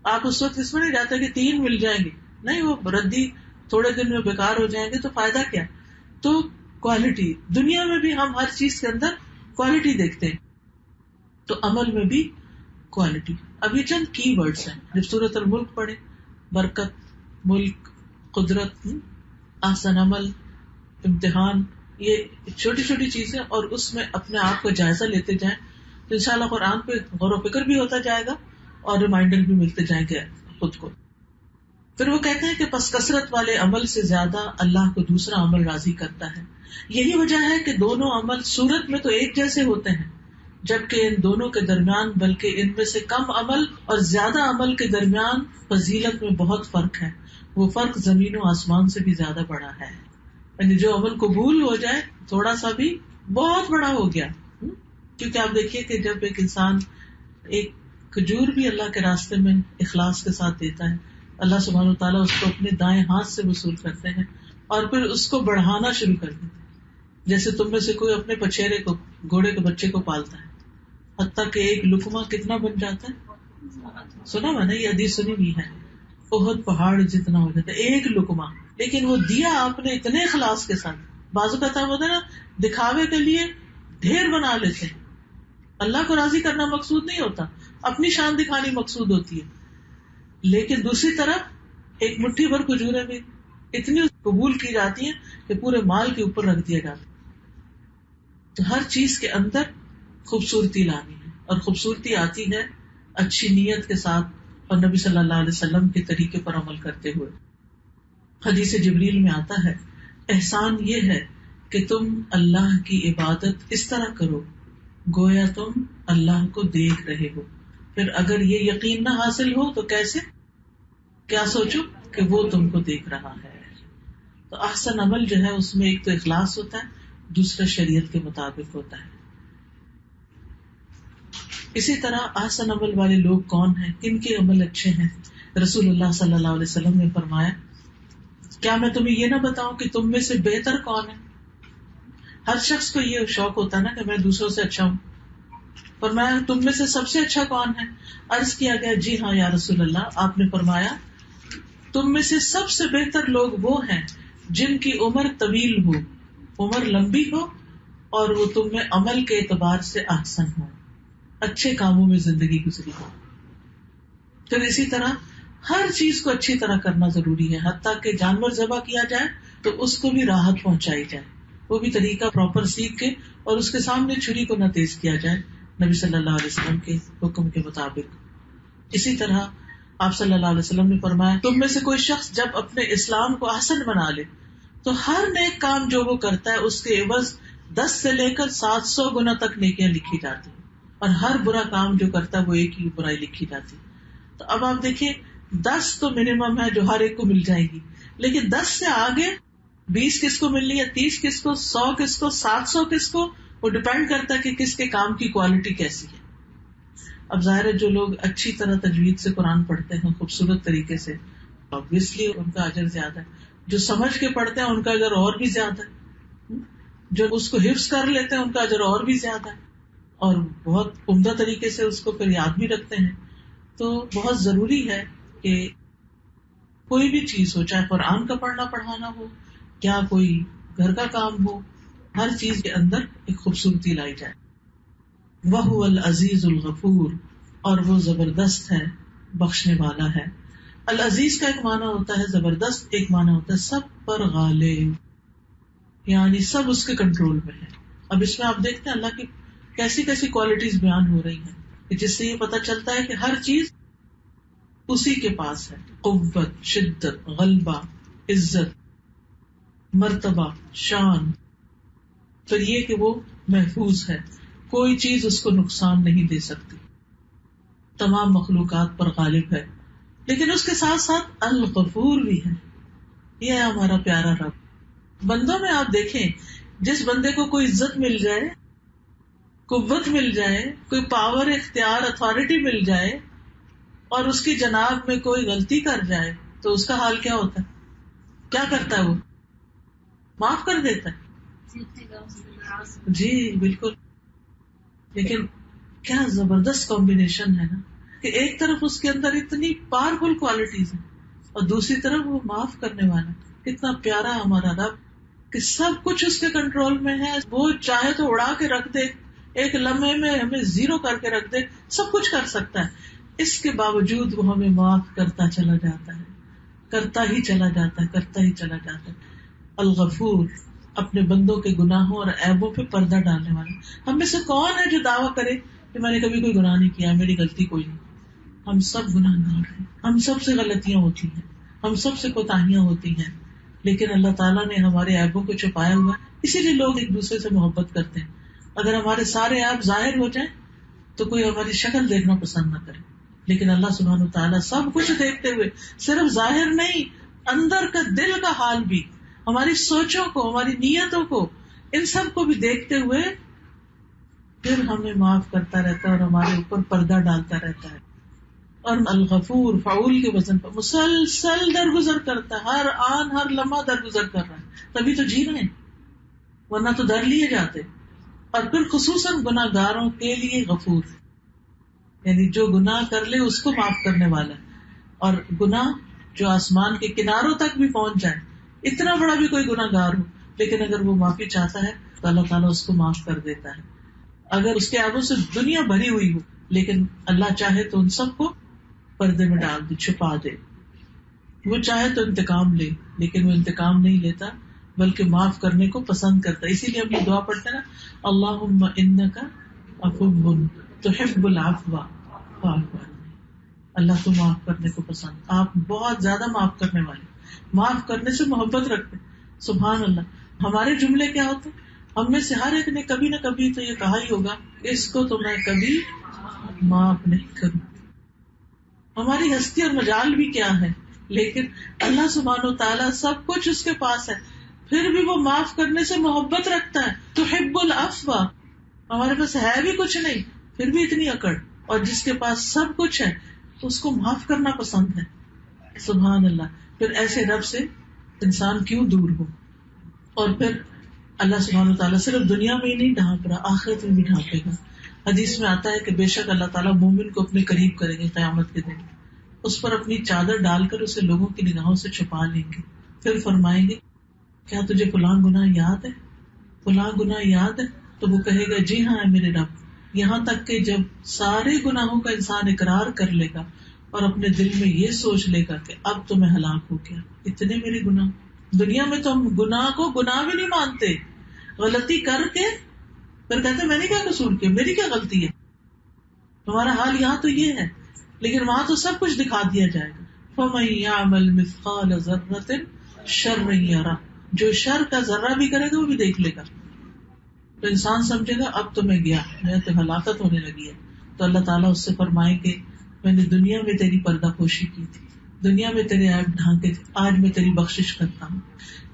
آپ اس وقت اس میں نہیں جاتے کہ 3 مل جائیں گے، نہیں، وہ ردی تھوڑے دن میں بیکار ہو جائیں گے تو فائدہ کیا. تو کوالٹی، دنیا میں بھی ہم ہر چیز کے اندر کوالٹی دیکھتے ہیں، تو عمل میں بھی کوالٹی. اب یہ چند کی ورڈز ہیں، جب سورۃ الملک پڑھیں، برکت، ملک، قدرت، احسن عمل، امتحان، یہ چھوٹی چھوٹی چیزیں، اور اس میں اپنے آپ کا جائزہ لیتے جائیں تو انشاءاللہ قرآن پہ غور و فکر بھی ہوتا جائے گا اور ریمائنڈر بھی ملتے جائیں گے خود کو. پھر وہ کہتے ہیں کہ پس کثرت والے عمل سے زیادہ اللہ کو دوسرا عمل راضی کرتا ہے. یہی وجہ ہے کہ دونوں عمل صورت میں تو ایک جیسے ہوتے ہیں، جبکہ ان دونوں کے درمیان، بلکہ ان میں سے کم عمل اور زیادہ عمل کے درمیان فضیلت میں بہت فرق ہے. وہ فرق زمین و آسمان سے بھی زیادہ بڑا ہے. یعنی جو عمل قبول ہو جائے تھوڑا سا بھی، بہت بڑا ہو گیا. کیونکہ آپ دیکھیے کہ جب ایک انسان ایک کھجور بھی اللہ کے راستے میں اخلاص کے ساتھ دیتا ہے، اللہ سبحانہ و تعالیٰ اس کو اپنے دائیں ہاتھ سے وصول کرتے ہیں اور پھر اس کو بڑھانا شروع کر دیتے ہیں. جیسے تم میں سے کوئی اپنے پچھیرے کو، گھوڑے کے بچے کو پالتا ہے، حتیٰ کہ ایک لقمہ کتنا بن جاتا ہے. سنا میں نے، یہ حدیث سنی بھی ہے، احد پہاڑ جتنا ہو جاتا ہے ایک لقمہ. لیکن وہ دیا آپ نے اتنے اخلاص کے ساتھ. بازو کا تھا ہوتا ہے نا، دکھاوے کے لیے ڈھیر بنا لیتے ہیں. اللہ کو راضی کرنا مقصود نہیں ہوتا، اپنی شان دکھانی مقصود ہوتی ہے. لیکن دوسری طرف ایک مٹھی بھر کھجوریں بھی اتنی قبول کی جاتی ہیں کہ پورے مال کے اوپر رکھ دیا جاتا ہے. تو ہر چیز کے اندر خوبصورتی لانی ہے، اور خوبصورتی آتی ہے اچھی نیت کے ساتھ اور نبی صلی اللہ علیہ وسلم کے طریقے پر عمل کرتے ہوئے. حدیث جبریل میں آتا ہے احسان یہ ہے کہ تم اللہ کی عبادت اس طرح کرو گویا تم اللہ کو دیکھ رہے ہو. پھر اگر یہ یقین نہ حاصل ہو تو کیسے؟ کیا سوچو کہ وہ تم کو دیکھ رہا ہے. تو احسن عمل جو ہے اس میں ایک تو اخلاص ہوتا ہے، دوسرا شریعت کے مطابق ہوتا ہے. اسی طرح احسن عمل والے لوگ کون ہیں، کن کے عمل اچھے ہیں؟ رسول اللہ صلی اللہ علیہ وسلم نے فرمایا کیا میں تمہیں یہ نہ بتاؤں کہ تم میں سے بہتر کون ہے؟ ہر شخص کو یہ شوق ہوتا ہے نا کہ میں دوسروں سے اچھا ہوں. فرمایا تم میں سے سب سے اچھا کون ہے؟ عرض کیا گیا جی ہاں یا رسول اللہ. آپ نے فرمایا تم میں سے سب سے بہتر لوگ وہ ہیں جن کی عمر طویل ہو، عمر لمبی ہو، اور وہ تم میں عمل کے اعتبار سے احسن ہو، اچھے کاموں میں زندگی گزری ہو. پھر اسی طرح ہر چیز کو اچھی طرح کرنا ضروری ہے، حتیٰ کہ جانور ذبح کیا جائے تو اس کو بھی راحت پہنچائی جائے، وہ بھی طریقہ پراپر سیکھ کے، اور اس کے سامنے چھری کو نہ تیز کیا جائے نبی صلی اللہ علیہ وسلم کے حکم کے مطابق. اسی طرح آپ صلی اللہ علیہ وسلم نے فرمایا تم میں سے کوئی شخص جب اپنے اسلام کو احسن بنا لے تو ہر نیک کام جو وہ کرتا ہے اس کے عوض 10 سے لے کر 700 گنا تک نیکیاں لکھی جاتی ہیں، اور ہر برا کام جو کرتا ہے وہ ایک ہی برائی لکھی جاتی. تو اب آپ دیکھیے 10 تو منیمم ہے جو ہر ایک کو مل جائے گی، لیکن 10 سے آگے 20 کس کو ملنی ہے، 30 کس کو، 100 کس کو، 700 کس کو، وہ ڈپینڈ کرتا ہے کہ کس کے کام کی کوالٹی کیسی ہے. اب ظاہر ہے جو لوگ اچھی طرح تجوید سے قرآن پڑھتے ہیں خوبصورت طریقے سے، obviously ان کا اجر زیادہ ہے. جو سمجھ کے پڑھتے ہیں ان کا اجر اور بھی زیادہ ہے، جو اس کو حفظ کر لیتے ہیں ان کا اجر اور بھی زیادہ ہے، اور بہت عمدہ طریقے سے اس کو پھر یاد بھی رکھتے ہیں. تو بہت ضروری ہے کہ کوئی بھی چیز ہو، چاہے قرآن کا پڑھنا پڑھانا ہو یا کوئی گھر کا کام ہو، ہر چیز کے اندر ایک خوبصورتی لائی جائے. وَهُوَ الْعَزِيزُ الْغَفُورُ، اور وہ زبردست ہے، بخشنے والا ہے. العزیز کا ایک معنی ہوتا ہے زبردست، ایک معنی ہوتا ہے سب پر غالب، یعنی سب اس کے کنٹرول میں ہے. اب اس میں آپ دیکھتے ہیں اللہ کی کیسی کیسی کوالٹیز بیان ہو رہی ہیں کہ جس سے یہ پتہ چلتا ہے کہ ہر چیز اسی کے پاس ہے. قوت، شدت، غلبہ، عزت، مرتبہ، شان. پھر یہ کہ وہ محفوظ ہے، کوئی چیز اس کو نقصان نہیں دے سکتی، تمام مخلوقات پر غالب ہے. لیکن اس کے ساتھ ساتھ الغفور بھی ہے. یہ ہے ہمارا پیارا رب. بندوں میں آپ دیکھیں جس بندے کو کوئی عزت مل جائے، قوت مل جائے، کوئی پاور، اختیار، اتھارٹی مل جائے، اور اس کی جناب میں کوئی غلطی کر جائے تو اس کا حال کیا ہوتا ہے؟ کیا کرتا ہے وہ؟ معاف کر دیتا ہے. جی بالکل. لیکن کیا زبردست کمبینیشن ہے نا کہ ایک طرف اس کے اندر اتنی پاورفل کوالٹیز ہیں اور دوسری طرف وہ معاف کرنے والا. کتنا پیارا ہمارا رب کہ سب کچھ اس کے کنٹرول میں ہے. وہ چاہے تو اڑا کے رکھ دے، ایک لمحے میں ہمیں زیرو کر کے رکھ دے، سب کچھ کر سکتا ہے. اس کے باوجود وہ ہمیں معاف کرتا چلا جاتا ہے، کرتا ہی چلا جاتا ہے، کرتا ہی چلا جاتا ہے. الغفور، اپنے بندوں کے گناہوں اور عیبوں پہ پردہ ڈالنے والا. ہم میں سے کون ہے جو دعویٰ کرے کہ میں نے کبھی کوئی گناہ نہیں کیا، میری غلطی کوئی نہیں؟ ہم سب گناہ گار ہیں، ہم سب سے غلطیاں ہوتی ہیں، ہم سب سے کوتاہیاں ہوتی ہیں. لیکن اللہ تعالیٰ نے ہمارے عیبوں کو چھپایا ہوا ہے، اسی لیے لوگ ایک دوسرے سے محبت کرتے ہیں. اگر ہمارے سارے عیب ظاہر ہو جائیں تو کوئی ہماری شکل دیکھنا پسند نہ کرے. لیکن اللہ سبحانہ وتعالیٰ سب کچھ دیکھتے ہوئے، صرف ظاہر نہیں، اندر کا، دل کا حال بھی، ہماری سوچوں کو، ہماری نیتوں کو، ان سب کو بھی دیکھتے ہوئے پھر ہمیں معاف کرتا رہتا ہے اور ہمارے اوپر پردہ ڈالتا رہتا ہے. اور الغفور فعول کے وزن پر مسلسل درگزر کرتا ہے، ہر آن ہر لمحہ درگزر کر رہا ہے، تبھی تو جی رہے ہیں، ورنہ تو در لیے جاتے. اور پھر خصوصاً گناہ گاروں کے لیے غفور، یعنی جو گناہ کر لے اس کو معاف کرنے والا ہے. اور گناہ جو آسمان کے کناروں تک بھی پہنچ جائے، اتنا بڑا بھی کوئی گناہ گار ہو، لیکن اگر وہ معافی چاہتا ہے تو اللہ تعالیٰ اس کو معاف کر دیتا ہے. اگر اس کے عیبوں سے دنیا بھری ہوئی ہو، لیکن اللہ چاہے تو ان سب کو پردے میں ڈال دے، چھپا دے. وہ چاہے تو انتقام لے، لیکن وہ انتقام نہیں لیتا، بلکہ معاف کرنے کو پسند کرتا ہے. اسی لیے ہم یہ دعا پڑھتے ہیں نا, اللہم انک عفو تحب العفو فاعف عنی. اللہ تو معاف کرنے کو پسند, آپ بہت زیادہ معاف کرنے والے, معاف کرنے سے محبت رکھتے. سبحان اللہ. ہمارے جملے کیا ہوتے ہیں, ہم میں سے ہر ایک نے کبھی نہ کبھی تو یہ کہا ہی ہوگا, اس کو تو میں کبھی معاف نہیں کروں. ہماری ہستی اور مجال بھی کیا ہے, لیکن اللہ سبحانہ و تعالیٰ سب کچھ اس کے پاس ہے, پھر بھی وہ معاف کرنے سے محبت رکھتا ہے. تحب العفو, ہمارے پاس ہے بھی کچھ نہیں پھر بھی اتنی اکڑ, اور جس کے پاس سب کچھ ہے اس کو معاف کرنا پسند ہے. سبحان اللہ. پھر ایسے رب سے انسان کیوں دور ہو. اور پھر اللہ سبحانہ و تعالیٰ صرف دنیا میں ہی نہیں ڈھانپ رہا, آخرت میں بھی ڈھانپے گا. حدیث میں آتا ہے کہ بے شک اللہ تعالیٰ مومن کو اپنے قریب کریں گے قیامت کے دن, اس پر اپنی چادر ڈال کر اسے لوگوں کی نگاہوں سے چھپا لیں گے. پھر فرمائیں گے کیا تجھے فلاں گناہ یاد ہے, فلاں گناہ یاد ہے؟ تو وہ کہے گا جی ہاں ہے میرے رب. یہاں تک کہ جب سارے گناہوں کا انسان اقرار کر لے گا اور اپنے دل میں یہ سوچ لے گا کہ اب تو میں ہلاک ہو گیا, اتنے میرے گناہ. دنیا میں تو ہم گناہ کو گناہ بھی نہیں مانتے, غلطی کر کے پھر کہتے میں نے کیا قصور کیا, میری کیا غلطی ہے. تمہارا حال یہاں تو یہ ہے, لیکن وہاں تو سب کچھ دکھا دیا جائے گا. فَمَن يَعْمَلْ مِثْقَالَ ذَرَّةٍ شَرًّا يَرَهُ, جو شر کا ذرہ بھی کرے گا وہ بھی دیکھ لے گا. تو انسان سمجھے گا اب تو میں گیا, میں تو ہلاکت ہونے لگی ہے. تو اللہ تعالیٰ اس سے فرمائے کہ میں نے دنیا میں تیری پردہ پوشی کی تھی, دنیا میں تیرے عیب ڈھانکے تھے, آج میں تیری بخشش کرتا ہوں.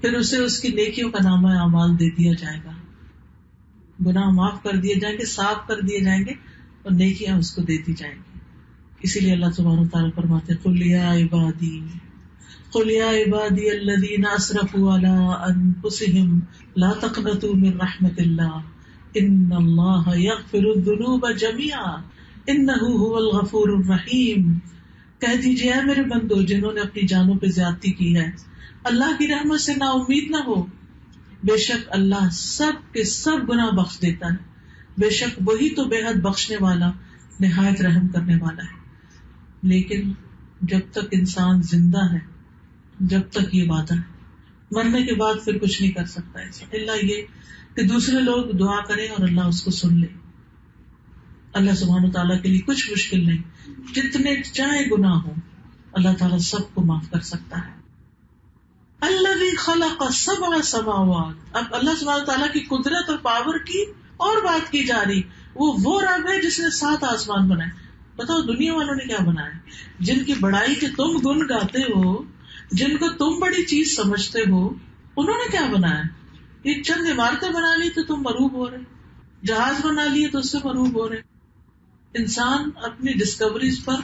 پھر اسے اس کی نیکیوں کا نامہ اعمال دے دیا جائے گا, گناہ معاف کر دیے جائیں گے, صاف کر دیے جائیں گے, اور نیکیاں اس کو دے دی جائیں گی. اسی لیے اللہ سبحانہ وتعالیٰ فرماتے ہیں قل یا عبادی الذین اسرفوا علی انفسہم لا تقنطوا من رحمۃ اللہ ان اللہ یغفر الذنوب جميعا انہ هو الغفور الرحیم. کہہ دیجیے اے میرے بندو جنہوں نے اپنی جانوں پہ زیادتی کی ہے, اللہ کی رحمت سے نا امید نہ ہو. بے شک اللہ سب کے سب گناہ بخش دیتا ہے, بے شک وہی تو بے حد بخشنے والا نہایت رحم کرنے والا ہے. لیکن جب تک انسان زندہ ہے, جب تک یہ وعدہ ہے, مرنے کے بعد پھر کچھ نہیں کر سکتا ایسا, اللہ یہ کہ دوسرے لوگ دعا کریں اور اللہ اس کو سن لے. اللہ سبحانہ و تعالیٰ کے لیے کچھ مشکل نہیں, جتنے چاہے گناہ ہو اللہ تعالیٰ سب کو معاف کر سکتا ہے. الذی خلق سبع سماوات, اب اللہ سبحانہ و تعالیٰ کی قدرت اور پاور کی اور بات کی جا رہی. وہ رب ہے جس نے 7 آسمان بنائے. بتاؤ دنیا والوں نے کیا بنایا, جن کی بڑائی کے تم گن گاتے ہو, جن کو تم بڑی چیز سمجھتے ہو, انہوں نے کیا بنایا؟ ایک چند عمارتیں بنا لی تو تم مروب ہو رہے, جہاز بنا لیے تو اس سے مروب ہو رہے. انسان اپنی ڈسکوریز پر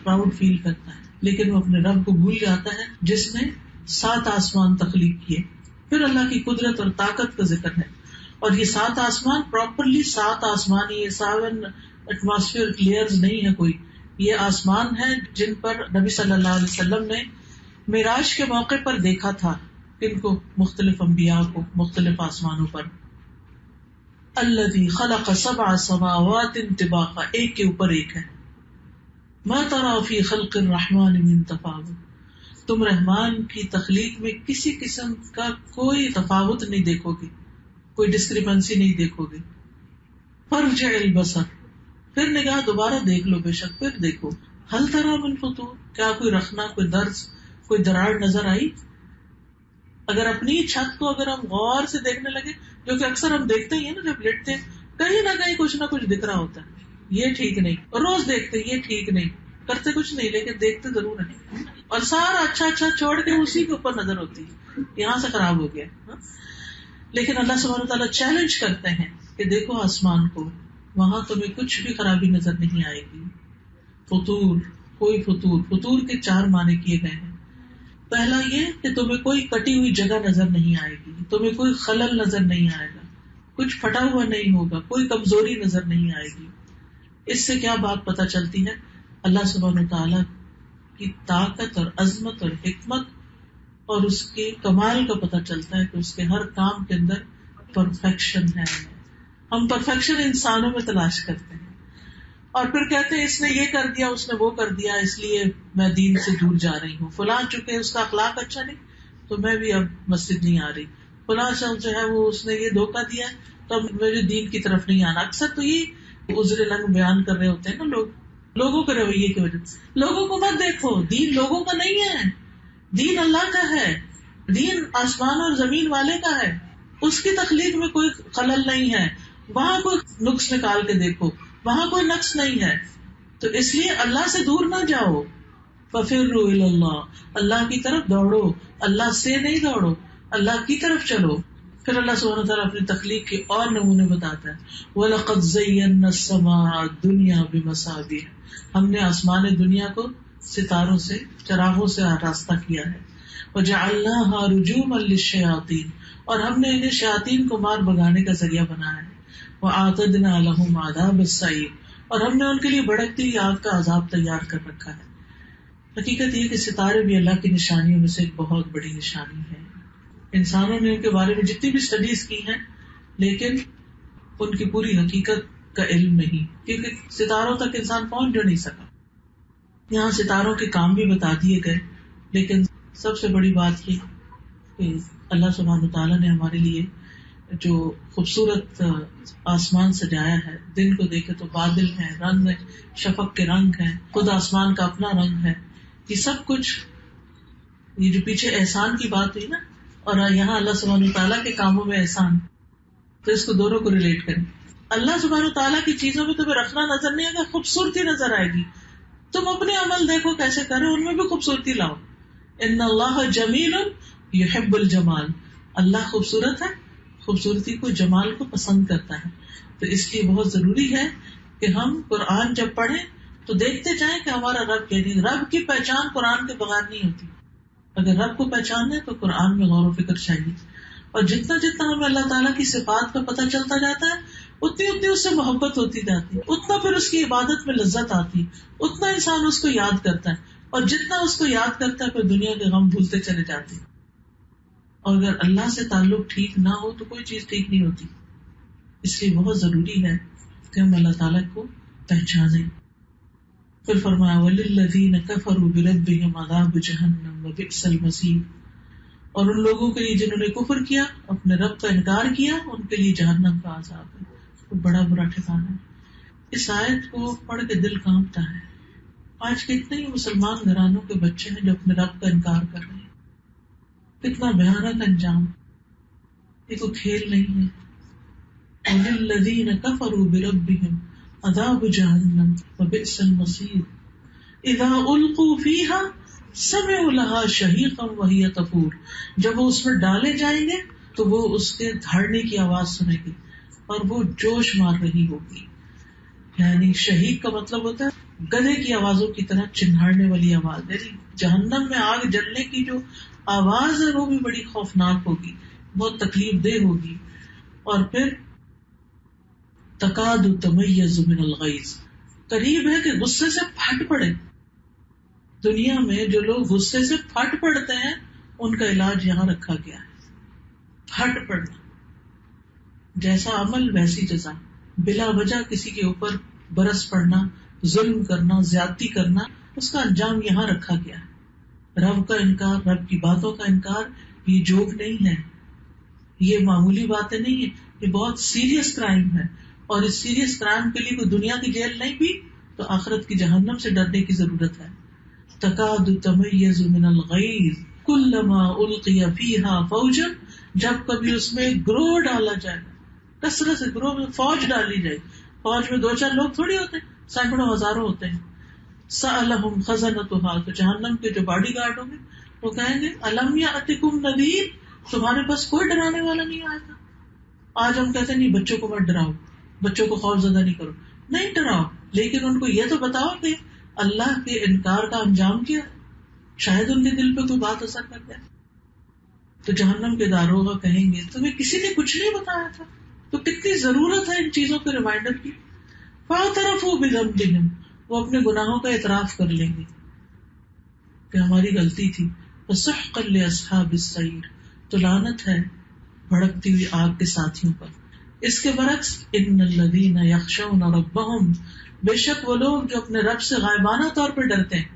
پراؤڈ فیل کرتا ہے, لیکن وہ اپنے رب کو بھول جاتا ہے جس نے 7 آسمان تخلیق کیے. پھر اللہ کی قدرت اور طاقت کا ذکر ہے, اور یہ 7 آسمان پراپرلی 7 آسمان, یہ 7 ایٹماسفیئر لیئرز نہیں ہے کوئی, یہ آسمان ہے جن پر نبی صلی اللہ علیہ وسلم نے معراج کے موقع پر دیکھا تھا, ان کو مختلف انبیاء کو مختلف آسمانوں پر. الذی خلق 7 سماوات طباقا, ایک کے اوپر ایک ہے. ما تری فی خلق الرحمن من تفاوت, تم رحمان کی تخلیق میں کسی قسم کا کوئی تفاوت نہیں دیکھو گے, کوئی ڈسکریپنسی نہیں دیکھو گے. فرجع البصر, پھر نگاہ دوبارہ دیکھ لو, بے شک پھر دیکھو. ہل تری من فطور, کیا کوئی رخنا, کوئی درز, کوئی دراڑ نظر آئی؟ اگر اپنی چھت کو اگر ہم غور سے دیکھنے لگے, جو کہ اکثر ہم دیکھتے ہی ہیں نا, جب لیٹتے ہیں کہیں نہ کہیں کچھ نہ کچھ دکھ رہا ہوتا ہے, یہ ٹھیک نہیں, روز دیکھتے یہ ٹھیک نہیں, کرتے کچھ نہیں لیکن دیکھتے ضرور ہیں, اور سارا اچھا چھوڑ کے اسی کے اوپر نظر ہوتی ہے, یہاں سے خراب ہو گیا. لیکن اللہ سبحانہ وتعالیٰ چیلنج کرتے ہیں کہ دیکھو آسمان کو, وہاں تمہیں کچھ بھی خرابی نظر نہیں آئے گی. فطور, کوئی فطور کے 4 معنی کیے گئے ہیں. پہلا یہ کہ تمہیں کوئی کٹی ہوئی جگہ نظر نہیں آئے گی, تمہیں کوئی خلل نظر نہیں آئے گا, کچھ پھٹا ہوا نہیں ہوگا, کوئی کمزوری نظر نہیں آئے گی. اس سے کیا بات پتہ چلتی ہے؟ اللہ سبحانہ وتعالیٰ کی طاقت اور عظمت اور حکمت اور اس کے کمال کا پتہ چلتا ہے کہ اس کے ہر کام کے اندر پرفیکشن ہے. ہم پرفیکشن انسانوں میں تلاش کرتے ہیں اور پھر کہتے ہیں اس نے یہ کر دیا, اس نے وہ کر دیا, اس لیے میں دین سے دور جا رہی ہوں. فلاں چونکہ اس کا اخلاق اچھا نہیں تو میں بھی اب مسجد نہیں آ رہی, فلاں شخص جو ہے وہ اس نے یہ دھوکہ دیا تو اب میرے دین کی طرف نہیں آنا. اکثر تو یہ عذر لنگ بیان کر رہے ہوتے ہیں نا لوگوں کے رویے کی وجہ سے. لوگوں کو مت دیکھو، دین لوگوں کا نہیں ہے، دین اللہ کا ہے، دین آسمان اور زمین والے کا ہے. اس کی تخلیق میں کوئی خلل نہیں ہے، وہاں کوئی نقص نکال کے دیکھو، وہاں کوئی نقص نہیں ہے. تو اس لیے اللہ سے دور نہ جاؤ. فَفِرُّوا إِلَى اللَّهِ، اللہ کی طرف دوڑو، اللہ سے نہیں دوڑو، اللہ کی طرف چلو. پھر اللہ سبحانہ وتعالیٰ اپنی تخلیق کے اور نمونے بتاتا ہے. وَلَقَدْ زَيَّنَّا السَّمَاءَ الدُّنْيَا بِمَصَابِيحَ، ہم نے آسمان دنیا کو ستاروں سے، چراغوں سے آراستہ کیا ہے. وَجَعَلْنَاهَا رُجُومًا لِلشَّيَاطِينِ، اور ہم نے انہیں شیاطین کو مار بگانے کا ذریعہ بنایا ہے. وَأَعْتَدْنَا لَهُمْ عَذَابَ السَّعِيرِ، اور ہم نے ان کے لیے بھڑکتی ہوئی آگ کا عذاب تیار کر رکھا ہے. حقیقت یہ کہ ستارے بھی اللہ کی نشانیوں میں سے ایک بہت بڑی نشانی ہے. انسانوں نے ان کے بارے میں جتنی بھی اسٹڈیز کی ہیں لیکن ان کی پوری حقیقت کا علم نہیں، کیونکہ ستاروں تک انسان پہنچ جو نہیں سکا. یہاں ستاروں کے کام بھی بتا دیے گئے، لیکن سب سے بڑی بات یہ کہ اللہ سبحانہ تعالیٰ نے ہمارے لیے جو خوبصورت آسمان سجایا ہے، دن کو دیکھے تو بادل ہیں، رنگ ہیں، شفق کے رنگ ہیں، خود آسمان کا اپنا رنگ ہے. یہ سب کچھ، یہ جو پیچھے احسان کی بات ہوئی نا، اور یہاں اللہ سبحانہ تعالیٰ کے کاموں میں احسان، تو اس کو دونوں کو ریلیٹ کریں. اللہ سبحانہ تعالیٰ کی چیزوں میں تمہیں رکھنا نظر نہیں آئے گا، خوبصورتی نظر آئے گی. تم اپنے عمل دیکھو کیسے کرے، ان میں بھی خوبصورتی لاؤ. ان اللہ جمیل یحب الجمال، اللہ خوبصورت ہے، خوبصورتی کو، جمال کو پسند کرتا ہے. تو اس لیے بہت ضروری ہے کہ ہم قرآن جب پڑھیں تو دیکھتے جائیں کہ ہمارا رب کیا نہیں. رب کی پہچان قرآن کے بغیر نہیں ہوتی. اگر رب کو پہچاننا ہے تو قرآن میں غور و فکر چاہیے. اور جتنا جتنا ہمیں اللہ تعالیٰ کی صفات کا پتہ چلتا جاتا ہے اتنی اتنی اس سے محبت ہوتی جاتی ہے، اتنا پھر اس کی عبادت میں لذت آتی، اتنا انسان اس کو یاد کرتا ہے، اور جتنا اس کو یاد کرتا ہے پھر دنیا کے غم بھولتے چلے جاتے ہیں. اور اگر اللہ سے تعلق ٹھیک نہ ہو تو کوئی چیز ٹھیک نہیں ہوتی. اس لیے بہت ضروری ہے کہ ہم اللہ تعالیٰ کو پہچانیں. پھر فرمایا وَلِلَّذِينَ كَفَرُوا بِرَبِّهِمْ عَذَابُ جَهَنَّمَ وَبِئْسَ الْمَصِيرُ، اور ان لوگوں کے لیے جنہوں نے کفر کیا، اپنے رب کا انکار کیا، ان کے لیے جہنم کا عذاب ہے، وہ بڑا برا ٹھکانہ ہے. اس آیت کو پڑھ کے دل کانپتا ہے. آج کتنے ہی مسلمان گھرانوں کے بچے ہیں جو اپنے رب کا انکار کر رہے ہیں. کتنا بھیانک انجام. یہ کوئی کھیل نہیں ہے. وَلِلَّذِينَ كَفَرُوا بِرَبِّهِمْ عذاب جہنم وبئس المصیر اذا القوا فیها سمعوا لها شہیقا وهي تفور، جب وہ اس میں ڈالے جائیں گے تو وہ اس کے دھاڑنے کی آواز سنے گی اور وہ جوش مار رہی ہوگی. یعنی شہیق کا مطلب ہوتا ہے گدھے کی آوازوں کی طرح چنہاڑنے والی آواز. یعنی جہنم میں آگ جلنے کی جو آواز ہے وہ بھی بڑی خوفناک ہوگی، بہت تکلیف دہ ہوگی. اور پھر تکاد تمیز من الغیظ، قریب ہے کہ غصے سے پھٹ پڑے. دنیا میں جو لوگ غصے سے پھٹ پڑتے ہیں ان کا علاج یہاں رکھا گیا ہے. پھٹ پڑنا، جیسا عمل ویسی جزا. بلا وجہ کسی کے اوپر برس پڑنا، ظلم کرنا، زیادتی کرنا، اس کا انجام یہاں رکھا گیا ہے. رب کا انکار، رب کی باتوں کا انکار، یہ جوک نہیں ہے، یہ معمولی باتیں نہیں ہے، یہ بہت سیریس کرائم ہے. اور اس سیریس کرائم کے لیے کوئی دنیا کی جیل نہیں بھی تو آخرت کی جہنم سے ڈرنے کی ضرورت ہے. تکاد تمیز من الغیظ کلما القی فیہا فوجا، جب کبھی اس میں گروہ ڈالا جائے، کثرت سے گروہ میں فوج ڈالی جائے. فوج میں 2-4 لوگ تھوڑی ہوتے ہیں، سینکڑوں ہزاروں ہوتے ہیں. سألہم خزنتہا، تو جہنم کے جو باڈی گارڈ ہوں گے وہ کہیں گے الم یأتکم نذیر، تمہارے پاس کوئی ڈرانے والا نہیں آیا تھا. آج ہم کہتے ہیں نہیں بچوں کو مت ڈراؤ، بچوں کو خوف زدہ نہیں کرو. نہیں ڈراؤ، لیکن ان کو یہ تو بتاؤ کہ اللہ کے انکار کا انجام کیا ہے، شاید ان کے دل پہ کوئی بات اثر کر جائے. تو جہنم کے داروغہ کہیں گے تمہیں کسی نے کچھ نہیں بتایا تھا. تو کتنی ضرورت ہے ان چیزوں کے ریمائنڈر کی. فاعترفوا بذنبہم، وہ اپنے گناہوں کا اعتراف کر لیں گے کہ ہماری غلطی تھی. فسحقا لاصحاب السعیر، تو لعنت ہے بھڑکتی ہوئی آگ کے ساتھیوں پر. اس کے برعکس ان الذین یخشون ربہم، بے شک وہ لوگ جو اپنے رب سے غائبانہ طور پر ڈرتے ہیں،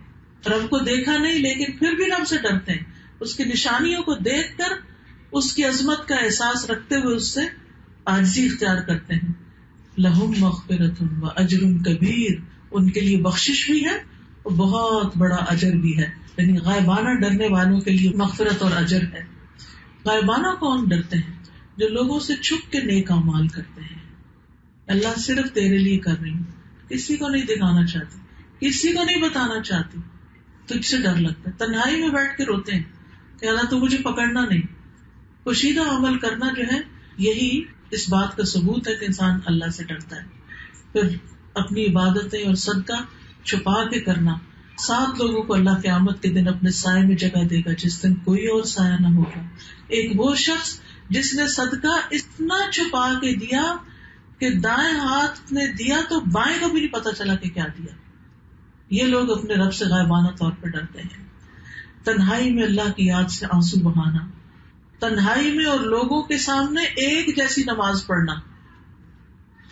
رب کو دیکھا نہیں لیکن پھر بھی رب سے ڈرتے ہیں، اس کی نشانیوں کو دیکھ کر اس کی عظمت کا احساس رکھتے ہوئے اس سے عاجزی اختیار کرتے ہیں. لہم مغفرۃ واجر کبیر، ان کے لیے بخشش بھی ہے اور بہت بڑا اجر بھی ہے. یعنی غائبانہ ڈرنے والوں کے لیے مغفرت اور اجر ہے. غائبانہ کون ڈرتے ہیں؟ جو لوگوں سے چھپ کے نیک اعمال کرتے ہیں. اللہ صرف تیرے لیے کر رہی ہوں، کسی کو نہیں دکھانا چاہتی، کسی کو نہیں بتانا چاہتی. تجھ سے ڈر لگتا ہے. تنہائی میں بیٹھ کے روتے ہیں کہ اللہ تو مجھے پکڑنا نہیں. پوشیدہ عمل کرنا جو ہے یہی اس بات کا ثبوت ہے کہ انسان اللہ سے ڈرتا ہے. پھر اپنی عبادتیں اور صدقہ چھپا کے کرنا. 7 لوگوں کو اللہ قیامت کے دن اپنے سائے میں جگہ دے گا جس دن کوئی اور سایہ نہ ہوگا. ایک وہ شخص جس نے صدقہ اتنا چھپا کے دیا کہ دائیں ہاتھ نے دیا تو بائیں کو بھی نہیں پتا چلا کہ کیا دیا. یہ لوگ اپنے رب سے غائبانہ طور پر ڈرتے ہیں. تنہائی میں اللہ کی یاد سے آنسو بہانا، تنہائی میں اور لوگوں کے سامنے ایک جیسی نماز پڑھنا،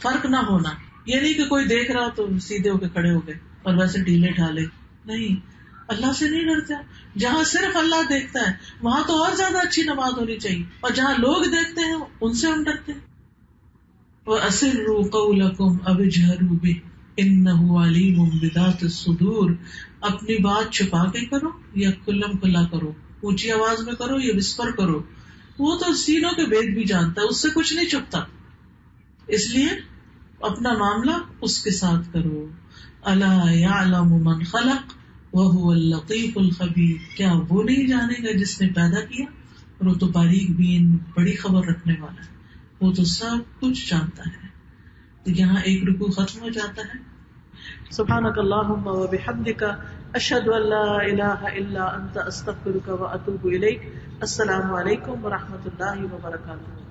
فرق نہ ہونا. یہ نہیں کہ کوئی دیکھ رہا تو سیدھے ہو کے کھڑے ہو گئے اور ویسے ڈھیلے ڈھالے. نہیں، اللہ سے نہیں ڈرتا. جہاں صرف اللہ دیکھتا ہے وہاں تو اور زیادہ اچھی نماز ہونی چاہیے، اور جہاں لوگ دیکھتے ہیں ان سے ہم ڈرتے ہیں. وَأَسِرُّوا قَوْلَكُمْ أَوِ اجْهَرُوا بِهِ إِنَّهُ عَلِيمٌ بِذَاتِ الصُّدُورِ. اپنی بات چھپا کے کرو یا کھلم کھلا کرو، اونچی آواز میں کرو یا وسپر کرو، وہ تو سینوں کے بھید بھی جانتا ہے، اس سے کچھ نہیں چھپتا. اس لیے اپنا معاملہ اس کے ساتھ کرو. الا یعلم من خلق وهو اللطیف الخبیر. کیا وہ نہیں جانے گا جس نے پیدا کیا اور وہ تو باریک بین بڑی خبر رکھنے والا ہے، وہ تو سب کچھ جانتا ہے. تو یہاں ایک رکوع ختم ہو جاتا ہے. سبحانک اللہم وبحمدک اشہد ان لا الہ الا انت استغفرک واتوب الیک. السلام علیکم ورحمۃ اللہ وبرکاتہ.